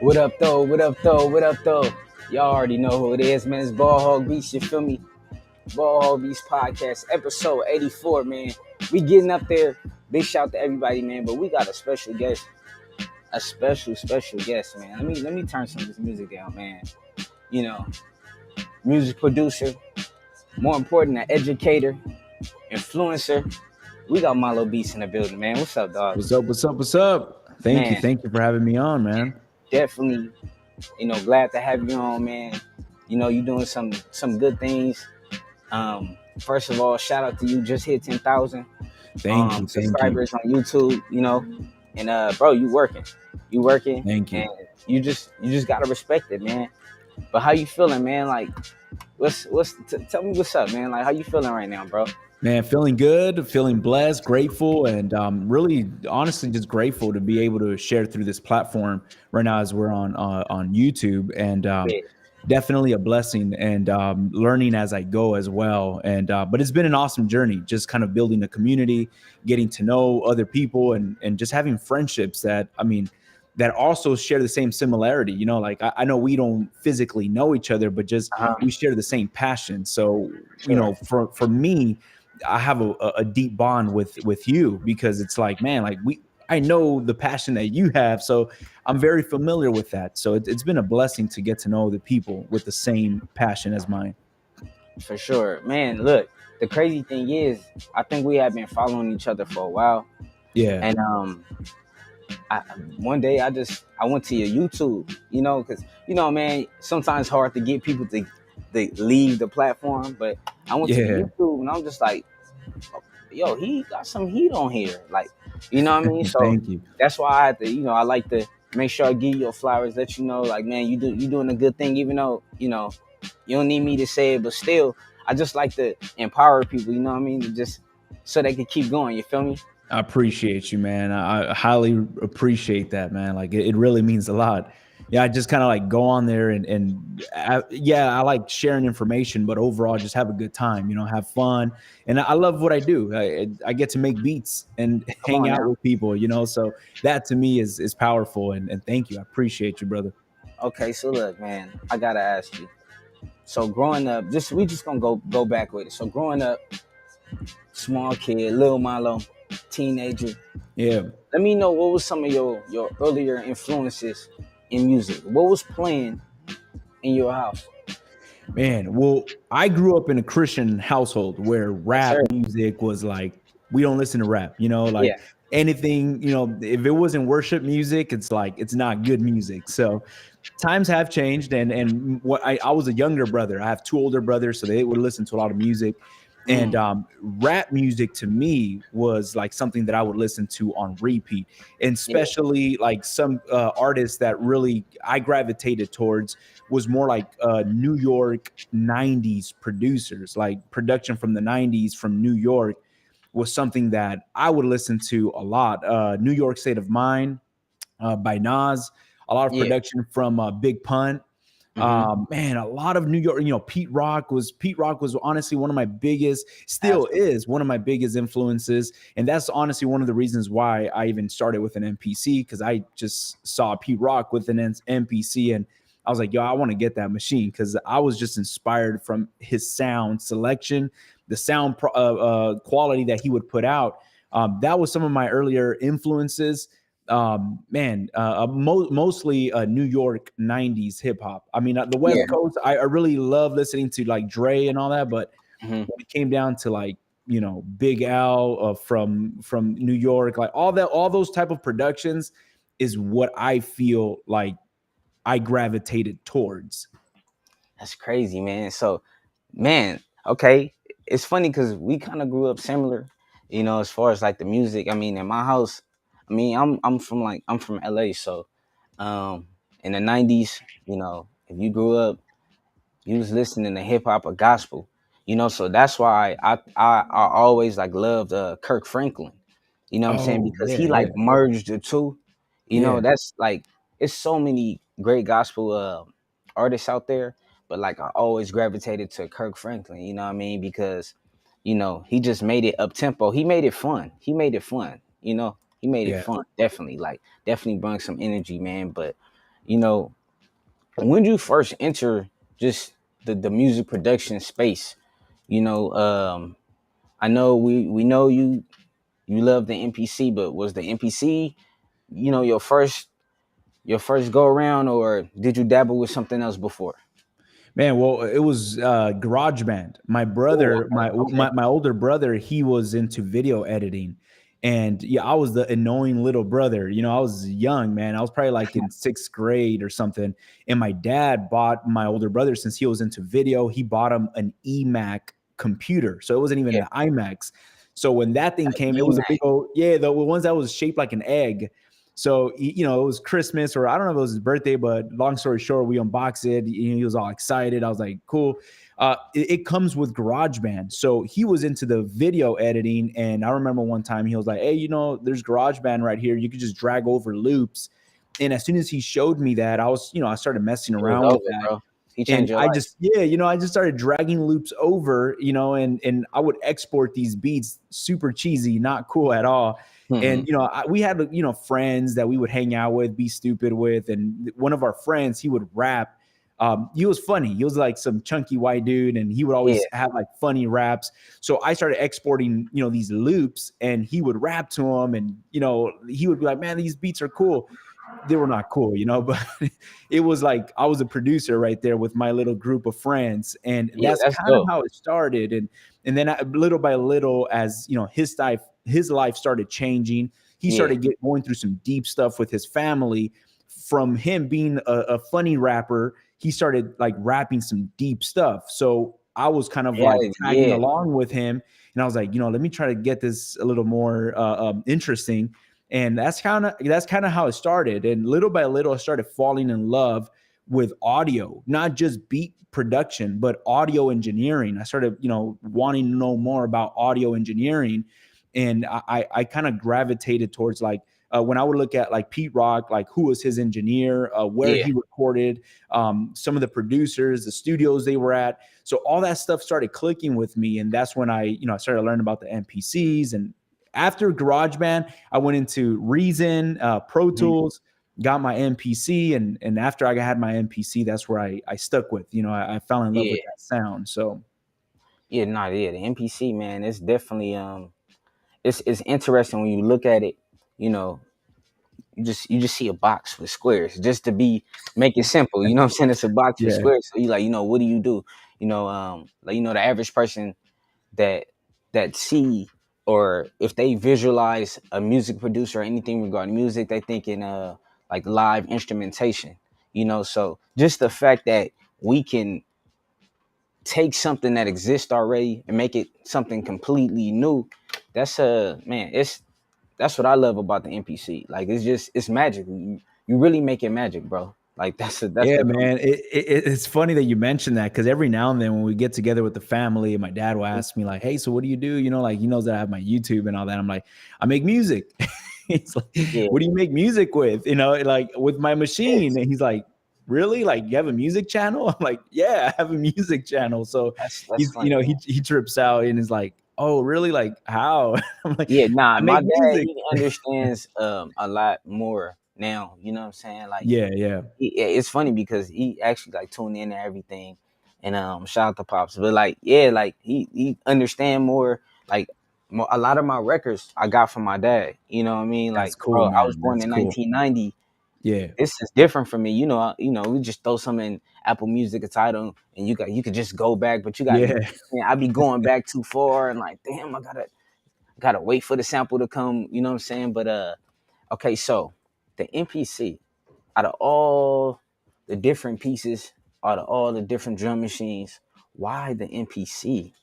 What up though? What up though? What up though? Y'all already know who it is, man. It's Ball Hog Beats, you feel me? Ball Hog Beats podcast, episode 84, man. We getting up there. Big shout to everybody, man. But we got a special guest. A special guest, man. Let me turn some of this music down, man. You know, music producer, more important, an educator, influencer. We got Malo Beats in the building, man. What's up, dog? What's up? Thank you for having me on, man. Definitely, glad to have you on, man. You're doing some good things. First of all, shout out to you. Just hit 10,000 subscribers on YouTube. And bro, you working. Thank you. And you just gotta respect it, man. But how you feeling, man? Like, tell me what's up, man. Like, how you feeling right now, bro? Man, feeling good, feeling blessed, grateful, and really, honestly, just grateful to be able to share through this platform right now as we're on YouTube, and definitely a blessing, and learning as I go as well. And but it's been an awesome journey, just kind of building a community, getting to know other people, and just having friendships that also share the same similarity. Like I know we don't physically know each other, but just we share the same passion. So for me, I have a deep bond with you, because it's like, man, like I know the passion that you have, so I'm very familiar with that. So it's been a blessing to get to know the people with the same passion as mine. For sure, man. Look, the crazy thing is, I think we have been following each other for a while. Yeah. And one day I went to your YouTube, because man, sometimes it's hard to get people to leave the platform, but I went to YouTube and I'm just like, yo, he got some heat on here, like, you know what I mean? So Thank you. That's why I had to, I like to make sure I give you your flowers, let you know, like, man, you doing a good thing, even though, you don't need me to say it, but still, I just like to empower people, you know what I mean? Just so they can keep going, you feel me? I appreciate you, man. I highly appreciate that, man. Like it really means a lot. Yeah, I just kind of like go on there and I like sharing information, but overall just have a good time, have fun. And I love what I do. I get to make beats and hang out with people, so that to me is powerful. And thank you. I appreciate you, brother. Okay, so look, man, I gotta ask you. So growing up, we just gonna go back with it. So growing up, small kid, little Malo, teenager. Yeah. Let me know, what was some of your earlier influences in music? What was playing in your house? Man, well, I grew up in a Christian household where rap music was like, we don't listen to rap, anything, if it wasn't worship music, it's like, it's not good music. So times have changed. And what I was a younger brother. I have two older brothers, so they would listen to a lot of music. And rap music to me was like something that I would listen to on repeat, and especially like some artists that really I gravitated towards was more like New York 90s producers, like production from the 90s from New York was something that I would listen to a lot. New York State of Mind by Nas, a lot of production from Big Pun. Man, a lot of New York, Pete Rock was honestly one of my biggest, is one of my biggest influences. And that's honestly one of the reasons why I even started with an MPC, because I just saw Pete Rock with an MPC and I was like, yo, I want to get that machine, because I was just inspired from his sound selection, the sound quality that he would put out. That was some of my earlier influences. Mostly New York 90s hip hop. I mean, the West Coast, I really love listening to like Dre and all that, but when it came down to like, Big Al from New York, like all those type of productions is what I feel like I gravitated towards. That's crazy, man. So, man, okay, it's funny because we kind of grew up similar, as far as like the music. I mean, in my house, I'm from LA, so in the 90s, if you grew up, you was listening to hip hop or gospel, so that's why I always like loved Kirk Franklin, what I'm saying, because he like merged the two, that's like, it's so many great gospel artists out there, but like I always gravitated to Kirk Franklin, you know what I mean, because he just made it up tempo, he made it fun, He made it Yeah. fun, definitely. Like definitely brought some energy, man. But you know, when you first enter just the music production space, you know, I know we know you love the MPC, but was the MPC, your first go around, or did you dabble with something else before? Man, well, it was GarageBand. My Oh, brother, okay, okay. my older brother, he was into video editing, and yeah, I was the annoying little brother. You know, I was young, man. I was probably like in sixth grade or something. And my dad bought my older brother, since he was into video, he bought him an eMac computer, so it wasn't even Yeah, an iMacs. So when that thing came, it was a big EMAC. old, yeah, the ones that was shaped like an egg. So, you know, it was Christmas, or I don't know if it was his birthday, but long story short, we unboxed it. He was all excited. I was like, cool. It comes with GarageBand. So he was into the video editing. And I remember one time he was like, hey, you know, there's GarageBand right here. You could just drag over loops. And as soon as he showed me that, I was, you know, I started messing It was around with over, that. bro. He changed And your I life. just, yeah, you know, I just started dragging loops over, you know, and I would export these beats, super cheesy, not cool at all. And you know, we had, you know, friends that we would hang out with, be stupid with, and one of our friends, he would rap. He was funny. He was like some chunky white dude, and he would Yeah, always have like funny raps. So I started exporting, you know, these loops, and he would rap to them, and you know, he would be like, "Man, these beats are cool." They were not cool, you know, but it was like I was a producer right there with my little group of friends, and yeah, that's that's kind of dope. how it started. And then little by little, as you know, his life started changing. He Yeah, started going through some deep stuff with his family. From him being a funny rapper, he started like rapping some deep stuff. So I was kind of yeah, like tagging yeah, along with him, and I was like, you know, let me try to get this a little more interesting. And that's kind of how it started. And little by little, I started falling in love with audio, not just beat production, but audio engineering. I started, you know, wanting to know more about audio engineering, and I kind of gravitated towards like when I would look at like Pete Rock, like who was his engineer, where yeah, he recorded, some of the producers, the studios they were at. So all that stuff started clicking with me, and that's when I started learning about the MPCs. And after GarageBand, I went into Reason, Pro mhm, Tools, got my MPC, and after I had my MPC, that's where I stuck with. You know, I fell in love with yeah, that sound. So yeah. Nah, yeah. The NPC, man, it's definitely it's interesting when you look at it. You know, you just see a box with squares just to be make it simple. You know what I'm saying? It's a box with yeah, squares. So you like, what do you do? Like the average person that see, or if they visualize a music producer or anything regarding music, they think in like live instrumentation. So just the fact that we can take something that exists already and make it something completely new, that's man, that's what I love about the NPC. Like it's magic. You really make it magic, bro. Like that's yeah, the dope. man. It's funny that you mentioned that, because every now and then when we get together with the family, my dad will ask me like, "Hey, so what do you do?" You know, like he knows that I have my YouTube and all that. I'm like, "I make music." He's like, Yeah, "What do you make music with?" You know, like with my machine. yes. And he's like, "Really? Like you have a music channel?" I'm like, "Yeah, I have a music channel." So That's funny, he man. he trips out and is like, "Oh, really? Like how?" I'm like, Yeah, nah, "I my make dad, music." he understands a lot more now. You know what I'm saying? Like Yeah, yeah. it's funny because he actually like tuned in to everything, and shout out to pops. But like yeah, like he understand more. Like a lot of my records I got from my dad. You know what I mean? That's Like cool, bro, I was man. born That's in cool. 1990. Yeah. This is different for me. We just throw some in Apple Music, a title, and you could just go back. But you got, Yeah. I be going back too far, and like damn, I gotta wait for the sample to come. You know what I'm saying? But okay, so the MPC, out of all the different pieces, out of all the different drum machines, why the MPC?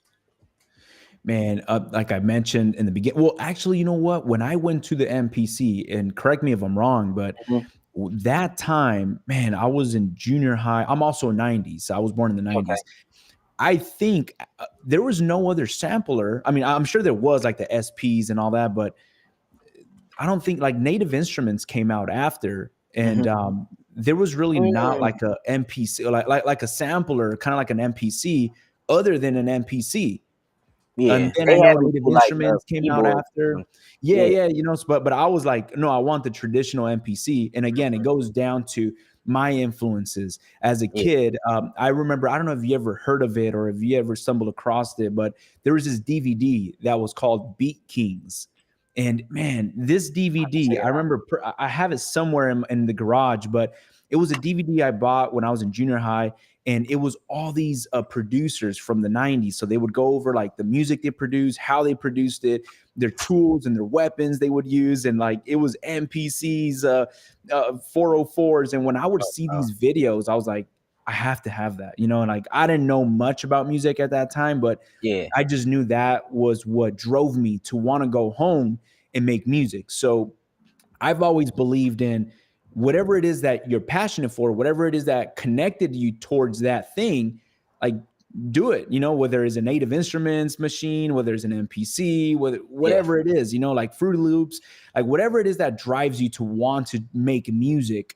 Man, like I mentioned in the beginning, well, actually, you know what? When I went to the MPC, and correct me if I'm wrong, but Mhm. that time, man, I was in junior high. I'm also 90s. So I was born in the Okay. 90s. I think there was no other sampler. I mean, I'm sure there was like the SPs and all that, but I don't think like Native Instruments came out after. Hmm. And there was really not Mm, like a MPC, like a sampler, kind of like an MPC, other than an MPC. Yeah, And then I they know had them Native through like Instruments came out keyboard. after. Yeah, Yeah, yeah, but I was like, no, I want the traditional MPC. And again, it goes down to my influences as a yeah. kid. I remember, I don't know if you ever heard of it or if you ever stumbled across it, but there was this DVD that was called Beat Kings. And man, this I can check DVD, I it out. remember I have it somewhere in the garage, but it was a DVD I bought when I was in junior high, and it was all these producers from the 90s. So they would go over like the music they produced, how they produced it, their tools and their weapons they would use, and like it was MPCs, 404s. And when I would see Oh, these videos, I was like, I have to have that, and like I didn't know much about music at that time, but yeah. I just knew that was what drove me to want to go home and make music. So I've always believed in whatever it is that you're passionate for, whatever it is that connected you towards that thing, like do it, whether it's a Native Instruments machine, whether it's an MPC, Yeah, whatever it is, like Fruity Loops, like whatever it is that drives you to want to make music,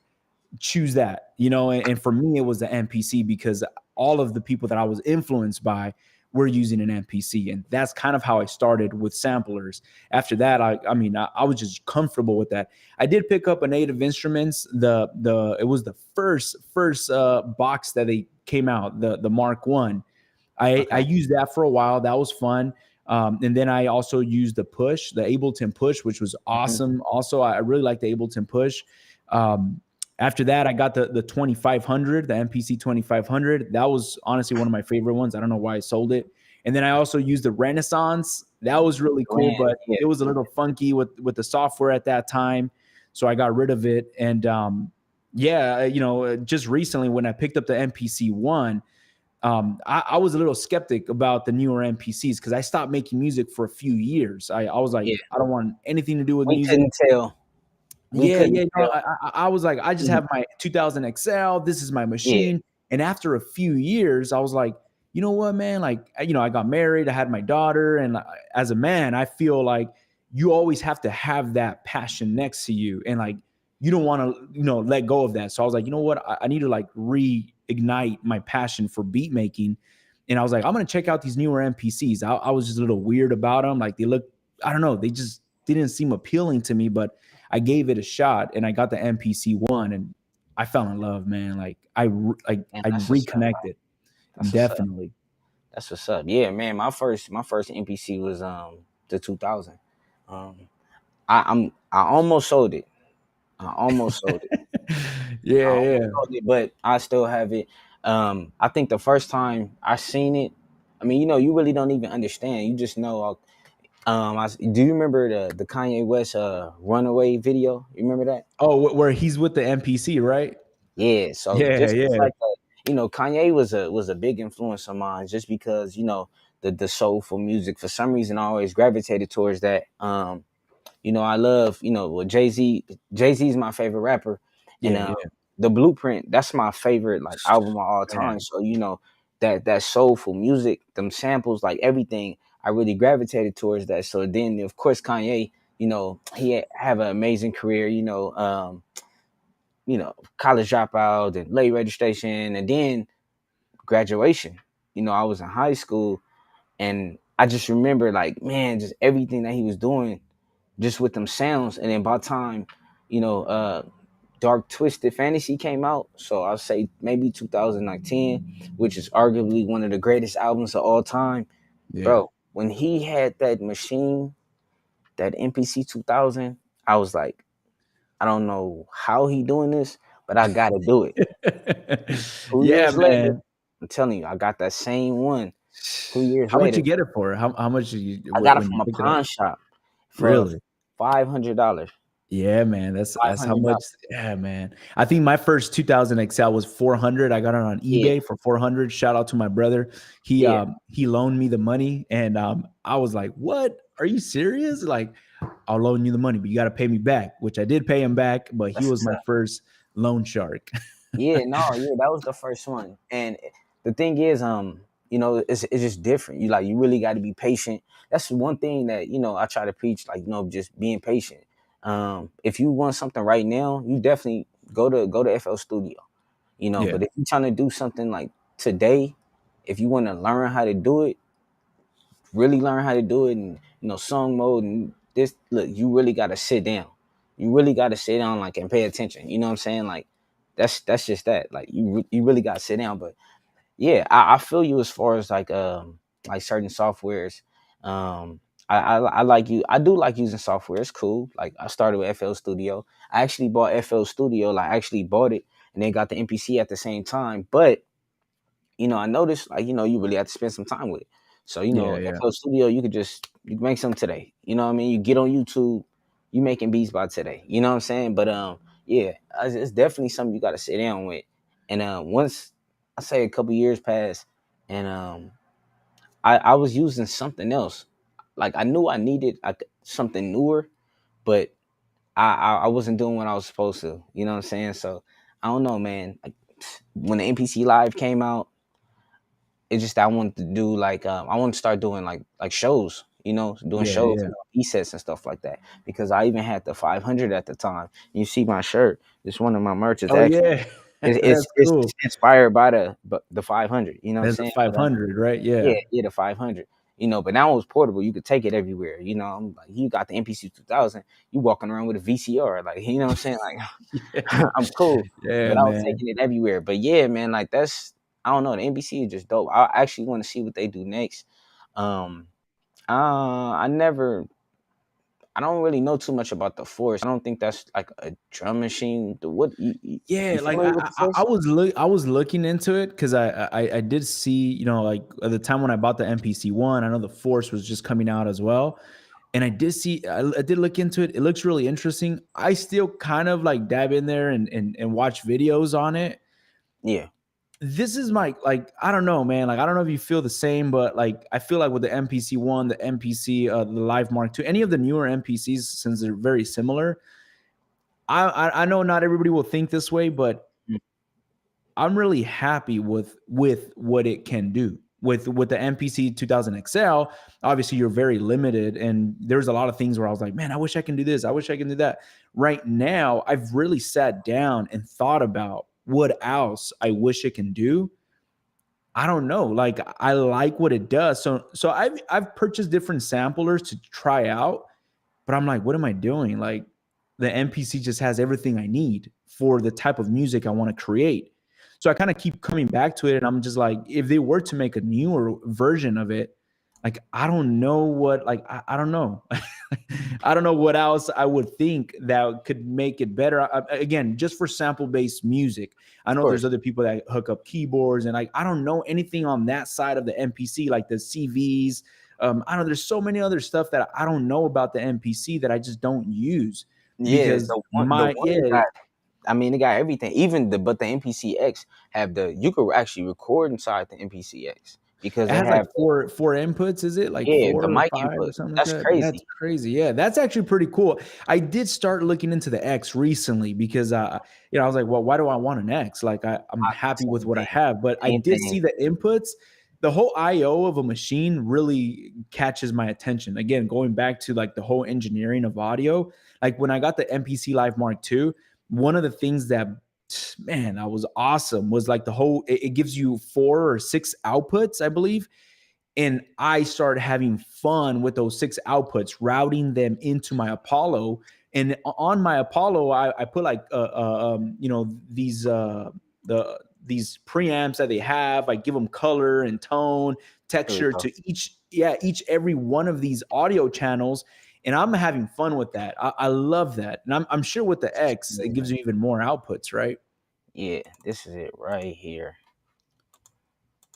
choose that, and for me, it was the MPC because all of the people that I was influenced by were using an MPC. And that's kind of how I started with samplers. After that, I was just comfortable with that. I did pick up a Native Instruments. It was the first box that they came out, the Mark One. I okay. used that for a while. That was fun. And then I also used the Ableton Push, which was Mhm. awesome. Also, I really like the Ableton Push. Um, After that, I got the 2500, the MPC 2500. That was honestly one of my favorite ones. I don't know why I sold it. And then I also used the Renaissance. That was really cool, Ran, but yeah. it was a little funky with the software at that time. So I got rid of it. And yeah, just recently when I picked up the MPC one, I was a little skeptic about the newer MPCs because I stopped making music for a few years. I was like, Yeah. I don't want anything to do with We music. couldn't tell. We Yeah, couldn't yeah. No, tell. I was like, I just Mhm. have my 2000 XL. This is my Yeah, machine. And after a few years, I was like, you know what, man? Like, I got married. I had my daughter, and as a man, I feel like you always have to have that passion next to you, and like you don't want to, let go of that. So I was like, you know what? I need to like reignite my passion for beat making. And I was like, I'm gonna check out these newer MPCs. I was just a little weird about them. Like they look, I don't know, they just didn't seem appealing to me, but I gave it a shot and I got the MPC one and I fell in love, man. Like man, I that's what's up. reconnected. That's what's up. Definitely. That's what's up. Yeah, man. My first NPC was the 2000. Um, I almost sold it. I almost sold it. I Yeah, almost yeah. sold it, but I still have it. I think the first time I seen it, I mean, you really don't even understand. You just know. Do you remember the Kanye West Runaway video? You remember that? Oh, where he's with the MPC, right? Yeah. So Yeah, just the yeah. fact that Kanye was a big influence of mine, just because the soulful music. For some reason, I always gravitated towards that. I love well, Jay Z is my favorite rapper, and Yeah, yeah. the Blueprint, that's my favorite like album of all time. Man. So that soulful music, them samples, like everything, I really gravitated towards that. So then of course Kanye, he have an amazing career. College dropout and late registration, and then graduation. I was in high school, and I just remember like, man, just everything that he was doing just with them sounds. And then by the time, you know, uh Dark Twisted Fantasy came out, so I'll say maybe 2010, which is arguably one of the greatest albums of all time. Yeah. Bro, when he had that machine, that MPC 2000, I was like, I don't know how he doing this, but I gotta do it. Two Yeah, years later, man. I'm telling you, I got that same one. 2 years How much later, you get it for? How much did you I got it when you from a picked it up? pawn shop for Really? $500. Yeah, man. Five That's how hundred much. dollars. Yeah, man. I think my first 2000 XL was 400. I got it on Yeah, eBay for 400. Shout out to my brother. yeah, He loaned me the money, and I was like, "What? Are you serious? Like, I'll loan you the money, but you got to pay me back." Which I did pay him back, but he that's was what's my up. first loan shark. Yeah, no, yeah, that was the first one. And the thing is, it's just different. You really got to be patient. That's one thing that I try to preach. Like just being patient. If you want something right now, you definitely go to FL Studio. Yeah, But if you're trying to do something like today, if you want to learn how to do it, really learn how to do it, and song mode and this, look, you really got to sit down. You really got to sit down, like, and pay attention. You know what I'm saying? Like, that's just that. Like, you really got to sit down. But yeah, I feel you as far as like certain softwares. I like you. I do like using software. It's cool. Like, I started with FL Studio. I actually bought FL Studio. Like, I actually bought it and then got the MPC at the same time. But I noticed, like, you really have to spend some time with it. So, Yeah, yeah. FL Studio, you can make something today. You know what I mean? You get on YouTube, you making beats by today. You know what I'm saying? But yeah, it's definitely something you got to sit down with. And once I say a couple years pass, and I was using something else. Like, I knew I needed something newer, but I wasn't doing what I was supposed to. You know what I'm saying? So I don't know, man. Like, when the NPC Live came out, it's just that I wanted to do, like, I want to start doing like shows, doing Yeah, shows yeah. and sets and stuff like that. Because I even had the 500 at the time. You see my shirt. It's one of my merch. It's Oh actually yeah. That's it's cool. inspired by the 500. You know what I'm That's the saying? But 500, right? yeah, Yeah. yeah, the 500. But now it's portable. You could take it everywhere. I'm like, you got the MPC 2000. You walking around with a VCR, like, you know what I'm saying? Like, Yeah. I'm cool, Yeah, but I was man. taking it everywhere. But yeah, man, like, that's, I don't know. The NBC is just dope. I actually want to see what they do next. Um, I never, I don't really know too much about the Force. I don't think that's like a drum machine. What you Yeah, like familiar with the I Force? I was looking into it because I did see, like at the time when I bought the MPC one, I know the Force was just coming out as well. And I did see, I did look into it. It looks really interesting. I still kind of like dab in there and watch videos on it. Yeah, This is my, like, I don't know, man. Like, I don't know if you feel the same, but like, I feel like with the MPC one, the MPC, the Live Mark two, any of the newer MPCs, since they're very similar, I know not everybody will think this way, but mm, I'm really happy with what it can do. With the MPC 2000 XL, obviously you're very limited, and there's a lot of things where I was like, man, I wish I can do this, I wish I can do that. Right now, I've really sat down and thought about what else I wish it can do. I don't know. Like, I like what it does. So I've purchased different samplers to try out, but I'm like, what am I doing? Like, the MPC just has everything I need for the type of music I want to create. So I kind of keep coming back to it, and I'm just like, if they were to make a newer version of it, like, I don't know what, like, I don't know. I don't know what else I would think that could make it better. Again, just for sample based music. I of know there's course. other people that hook up keyboards, and like, I don't know anything on that side of the MPC, like the CVs. I don't know. There's so many other stuff that I don't know about the MPC that I just don't use Yeah, because the my, one yeah. got. I mean, it got everything. Even but the MPCX have you could actually record inside the MPCX because It they has like have four inputs. Is it like the four or mic five or input. something like That's that? That's crazy. crazy. Yeah, that's actually pretty cool. I did start looking into the X recently because I was like, well, why do I want an X? Like, I'm happy with Same what I thing. have, but I Same did thing. see the inputs. The whole I/O of a machine really catches my attention. Again, going back to like the whole engineering of audio, like when I got the MPC Live Mark II, one of the things that, man, that was awesome was like the whole, it gives you 4 or 6 outputs, I believe, and I started having fun with those 6 outputs, routing them into my Apollo. And on my Apollo, I put like these preamps that they have. I give them color and tone, Really texture tough. to each every one of these audio channels. And I'm having fun with that. I love that. And I'm sure with the X, it gives you even more outputs, right? Yeah, this is it right here.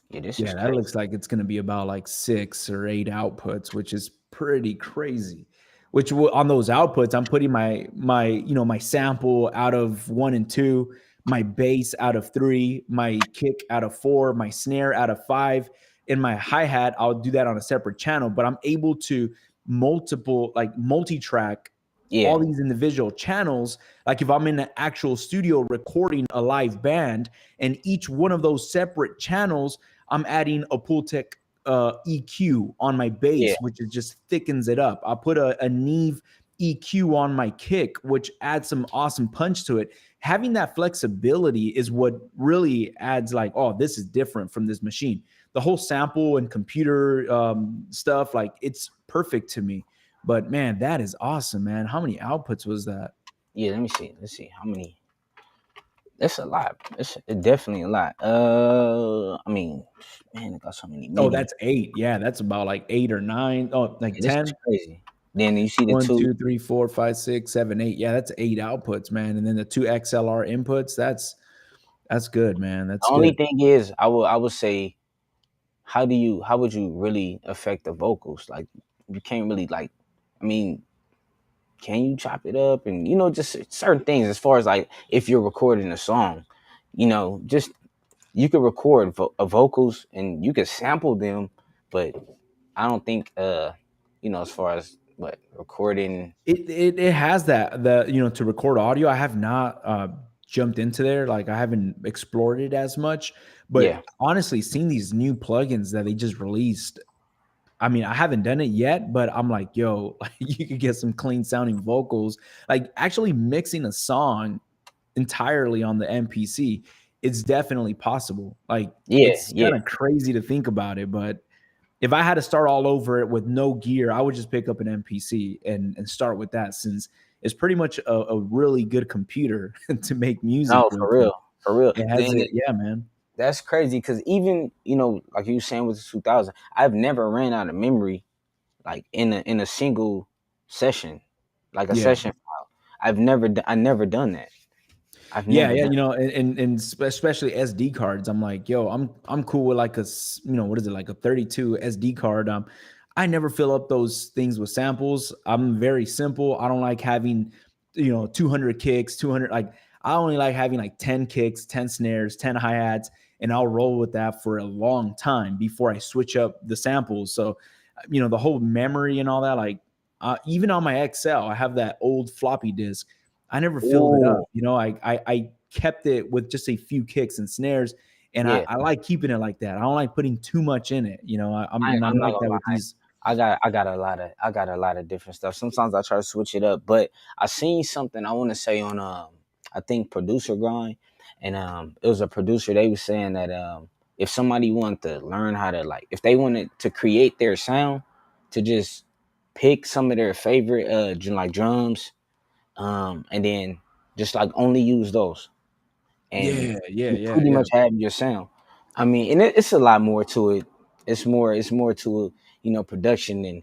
Yeah, this is Yeah, that crazy. looks like it's going to be about like 6 or 8 outputs, which is pretty crazy. Which on those outputs, I'm putting my sample out of 1 and 2, my bass out of 3, my kick out of 4, my snare out of 5, and my hi hat. I'll do that on a separate channel, but I'm able to multi-track Yeah, all these individual channels. Like if I'm in an actual studio recording a live band, and each one of those separate channels, I'm adding a Pultec EQ on my yeah, bass, which it just thickens it up. I'll put a Neve EQ on my kick, which adds some awesome punch to it. Having that flexibility is what really adds like, oh, this is different from this machine. the whole sample and computer stuff, like it's perfect to me. But man, that is awesome, man. How many outputs was that? Yeah, let me see. Let's see how many. That's a lot. It's definitely a lot. I mean, man, it got so many Oh, MIDI. that's 8. Yeah, that's about like 8 or 9. Oh, like Yeah, this is 10. crazy. Then you see the One, two. 2, 3, 4, 5, 6, 7, 8. Yeah, that's 8 outputs, man. And then the 2 XLR inputs. That's good, man. That's The only good. thing is, I would say, how would you really affect the vocals? Like, you can't really like. I mean, can you chop it up and just certain things as far as like if you're recording a song, just you could record vocals and you could sample them, but I don't think as far as what recording. It has that, the to record audio. I have not jumped into there. Like I haven't explored it as much. Yeah, But honestly, seeing these new plugins that they just released, I mean, I haven't done it yet, but I'm like, yo, like, you could get some clean sounding vocals. Like actually mixing a song entirely on the MPC, it's definitely possible. Like yeah, it's yeah. kind of crazy to think about it, but if I had to start all over it with no gear, I would just pick up an MPC and start with that, since it's pretty much a really good computer to make music No, with. for real, for real. It has it, yeah, man. That's crazy because even like you were saying with the 2000, I've never ran out of memory like in a single session, like a Yeah. session file. I never done that. I've Yeah, never yeah, done. and especially SD cards. I'm like, yo, I'm cool with like what is it, like a 32 SD card. I never fill up those things with samples. I'm very simple. I don't like having 200 kicks, 200, like I only like having like 10 kicks, 10 snares, 10 hi-hats, and I'll roll with that for a long time before I switch up the samples. So, the whole memory and all that, like even on my Excel, I have that old floppy disk. I never filled it up. Ooh, I kept it with just a few kicks and snares, and yeah. I like keeping it like that. I don't like putting too much in it. I'm I'm not like gonna that lie. with these. I got a lot of different stuff. Sometimes I try to switch it up, but I seen something I want to say on I think producer grind, and it was a producer. They was saying that if somebody wanted to learn how to like if they wanted to create their sound, to just pick some of their favorite like drums, and then just like only use those, and Yeah, yeah, you yeah, pretty yeah. much have your sound. I mean, and it's a lot more to it. It's more to production and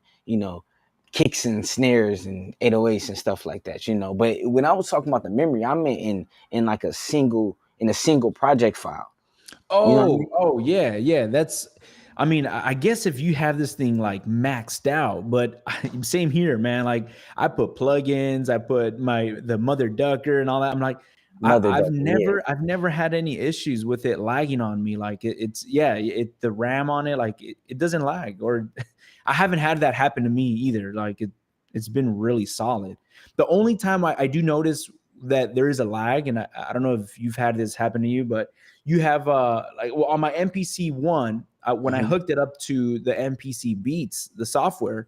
kicks and snares and 808s and stuff like that. But when I was talking about the memory, I meant in like a single project file. You know what I mean? Oh, yeah, yeah. That's. I mean, I guess if you have this thing like maxed out, but same here, man. Like I put plugins, I put the mother ducker and all that. I'm like, Mother I've ducker, yeah, never had any issues with it lagging on me. Like it's yeah, the RAM on it, like it doesn't lag, or I haven't had that happen to me either. Like it's been really solid. The only time I do notice that there is a lag, and I don't know if you've had this happen to you, but you have like, well, on my MPC one, when I hmm hooked it up to the MPC Beats, the software,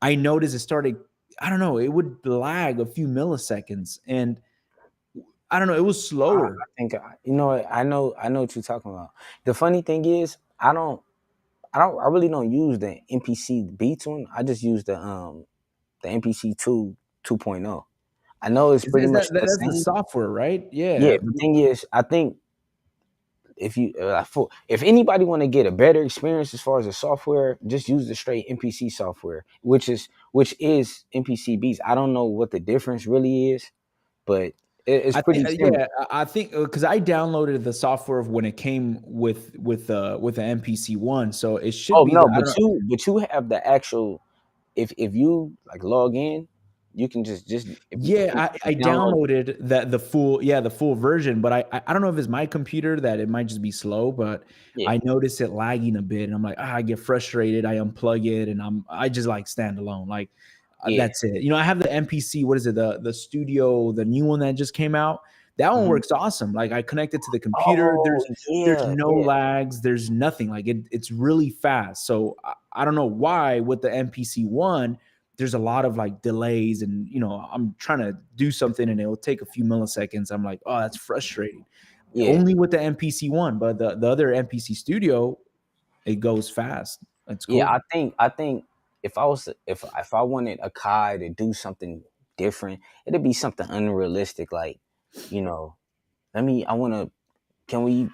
I noticed it started. I don't know, it would lag a few milliseconds, and I don't know, it was I slower. think what, I know what you're talking about. The funny thing is, I really don't use the MPC Beats one. I just use the MPC 2.0. I know it's pretty Is much the that's the same. software, right? Yeah, Yeah. the thing is, I think if anybody want to get a better experience as far as the software, just use the straight MPC software, which is MPC Beats. I don't know what the difference really is, but it's I think pretty similar. yeah, I think because I downloaded the software when it came with the MPC one, so it should Oh be no, the I but don't know. you have the actual. If you like log in, you can just if you Yeah, I download. downloaded the full version, but I don't know if it's my computer that it might just be slow, but Yeah, I noticed it lagging a bit, and I'm like, I get frustrated. I unplug it, and I just like stand alone. Like yeah. that's it. I have the MPC. What is it? The studio, the new one that just came out. That one hmm works awesome. Like I connect it to the computer. Oh There's yeah, no yeah, lags. There's nothing. Like it's really fast. So I don't know why with the MPC one there's a lot of like delays, and I'm trying to do something and it'll take a few milliseconds. I'm like, oh, that's frustrating. yeah. Only with the MPC one, but the other MPC studio, it goes fast. It's Yeah, cool. I think if I wanted Akai to do something different, it'd be something unrealistic. Like, you know, I want to. Can we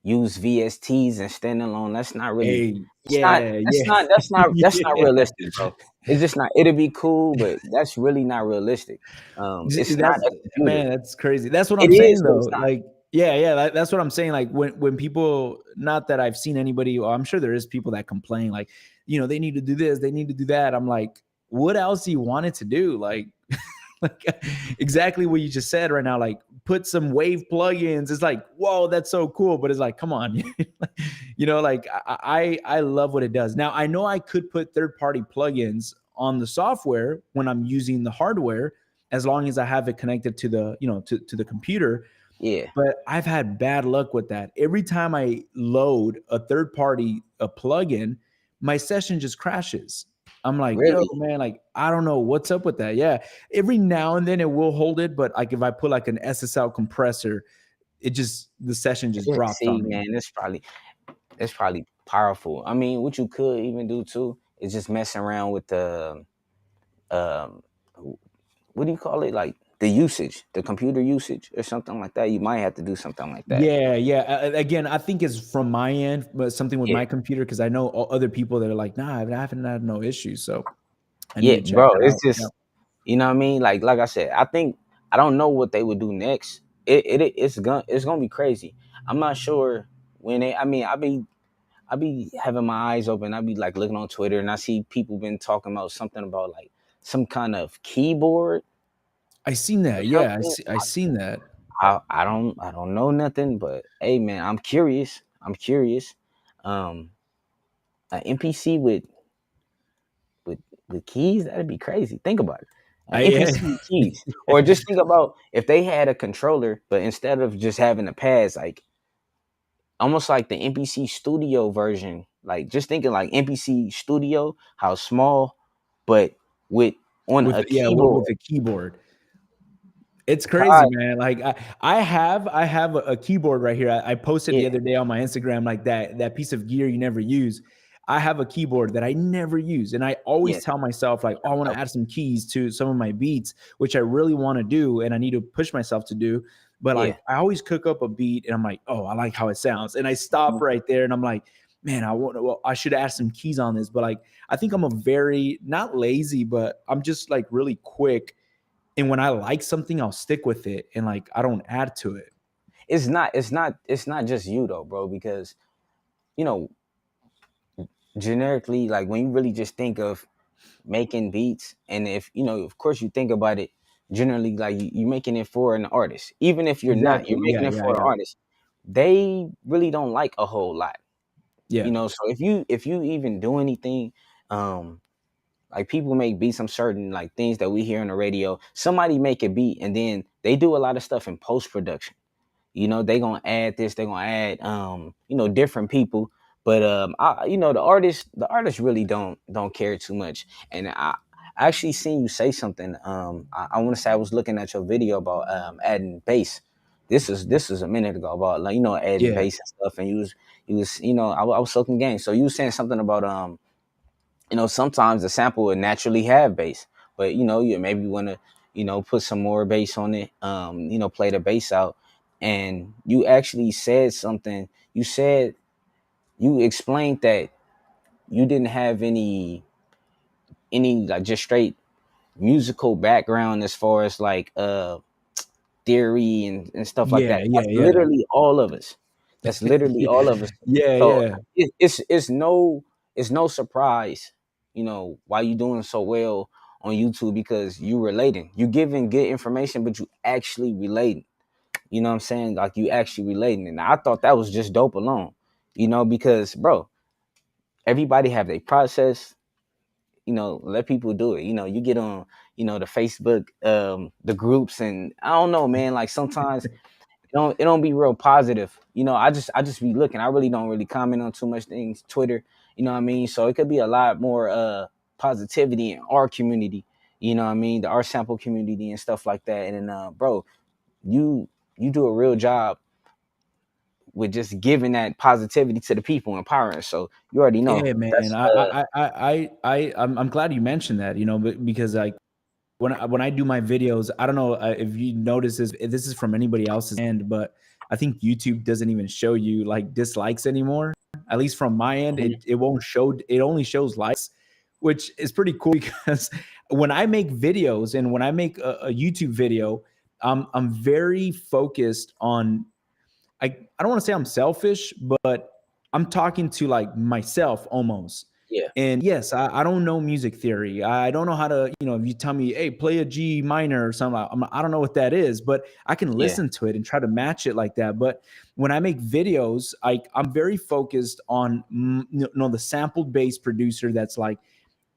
use VSTs and standalone? That's not really. Hey, It's not. yeah, That's yeah. not. That's not. That's not Yeah. realistic, bro. It's just not. It'd be cool, but that's really not realistic. It's not That's a computer. man, that's crazy. That's what It I'm saying is, but it's though. not. Like, yeah, yeah, that's what I'm saying. Like when people, not that I've seen anybody, or I'm sure there is people that complain, like, they need to do this, they need to do that. I'm like, what else do you want it to do? Like, like exactly what you just said right now. Like, put some wave plugins. It's like, whoa, that's so cool. But it's like, come on, like I love what it does. Now I know I could put third party plugins on the software when I'm using the hardware, as long as I have it connected to the to the computer. Yeah, But I've had bad luck with that. Every time I load a third party a plugin, my session just crashes. I'm like, yo, really. man, like I don't know what's up with that. Yeah, every now and then it will hold it, but like if I put like an SSL compressor, the session just drops See, on me. man, that's probably powerful. I mean, what you could even do too is just mess around with the um what do you call it? Like the usage, the computer usage or something like that. You might have to do something like that. Yeah, yeah. Again, I think it's from my end, but something with Yeah. my computer, because I know other people that are like, nah, I haven't had no issues, so I need Yeah, to check bro. that It's out. Yeah. just you know what I mean? Like I said, I don't know what they would do next. It's gonna be crazy. I'm not sure when they I mean, I be having my eyes open. I be like looking on Twitter and I see people been talking about something about like some kind of keyboard I seen or that. Yeah, something. I seen that. I don't know nothing, but hey man, I'm curious. I'm curious. Um, an NPC with with keys, that'd be crazy. Think about it. An Yeah. NPC with keys. Or just think about if they had a controller, but instead of just having the pads, like almost like the NPC Studio version. Like just thinking like NPC Studio, how small, but with on with a yeah keyboard. with a keyboard. It's crazy, God, man. Like I have a keyboard right here. I posted yeah, the other day on my Instagram, like that piece of gear you never use. I have a keyboard that I never use, and I yeah, always tell myself like, oh, I want to add some keys to some of my beats, which I really want to do, and I need to push myself to do. But yeah. like, I always cook up a beat, and I'm like, oh, I like how it sounds, and I stop right there, and I'm like, man, I should add some keys on this. But like, I think I'm a very not lazy, but I'm just like really quick, and when I like something, I'll stick with it, and like I don't add to it. It's not just you though, bro, because you know, generically, like when you really just think of making beats, and if of course you think about it generally, like you making it for an artist, even if you're not, you're Exactly. making Yeah, it yeah, for an yeah. artist. They really don't like a whole lot, Yeah. so if you even do anything, um like people make beats, some certain like things that we hear on the radio, somebody make a beat and then they do a lot of stuff in post-production. They gonna add this, they gonna add different people. But the artists really don't care too much. And I actually seen you say something. I want to say I was looking at your video about adding bass. This is a minute ago about like adding Yeah. bass and stuff. And you was I was soaking game. So you was saying something about sometimes the sample would naturally have bass, but you maybe want to put some more bass on it, play the bass out. And you actually said something. You explained that you didn't have any like just straight musical background as far as like theory and stuff like Yeah, that. yeah, That's yeah. literally all of us. That's literally all of us. Yeah, So yeah. it's no surprise, why you doing so well on YouTube, because you relating. You giving good information, but you actually relating. You know what I'm saying? Like you actually relating. And I thought that was just dope alone. Because bro, everybody have their process. Let people do it. You get on, the Facebook, the groups, and I don't know, man. Like sometimes it don't be real positive. I just be looking. I really don't really comment on too much things. Twitter, you know what I mean? So it could be a lot more positivity in our community, you know what I mean? The art sample community and stuff like that. And then bro, you you do a real job with just giving that positivity to the people, empowering. So you already know Yeah, man. that's I'm glad you mentioned that, you know, because like when I do my videos, I don't know if you notice this, if this is from anybody else's end, but I think YouTube doesn't even show you like dislikes anymore. At least from my end, Mhm. it won't show. It only shows likes, which is pretty cool because when I make videos and when I make a YouTube video, I'm very focused on I don't want to say I'm selfish, but I'm talking to like myself almost. Yeah, And yes, I don't know music theory. I don't know how to, you know, if you tell me, hey, play a G minor or something, I don't know what that is, but I can yeah, listen to it and try to match it like that. But when I make videos, I'm very focused on, you know, the sampled bass producer that's like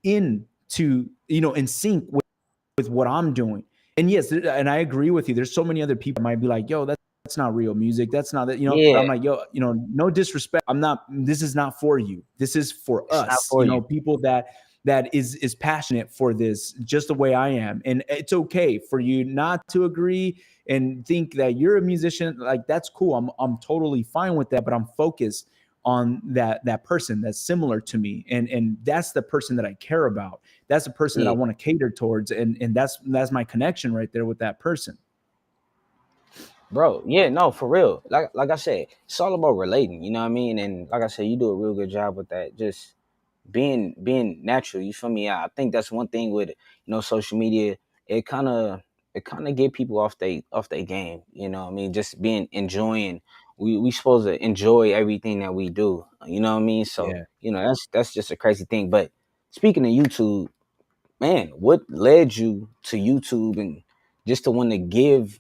into, you know, in sync with what I'm doing. And yes, and I agree with you. There's so many other people that might be like, yo, that's not real music. That's not that, you know, but yeah. I'm like, yo, you know, no disrespect. This is not for you. This is for It's not us, for you you. know, people that is passionate for this just the way I am. And it's okay for you not to agree and think that you're a musician. Like that's cool. I'm totally fine with that, but I'm focused on that person that's similar to me. And that's the person that I care about. That's the person that I Yeah, want to cater towards. And that's my connection right there with that person. bro. Yeah, no, for real. Like I said, it's all about relating. You know what I mean? And like I said, you do a real good job with that. Just being natural. You feel me? I think that's one thing with social media. It kind of get people off they game. You know what I mean? Just being enjoying. We supposed to enjoy everything that we do. You know what I mean? So Yeah. that's just a crazy thing. But speaking of YouTube, man, what led you to YouTube and just to want to give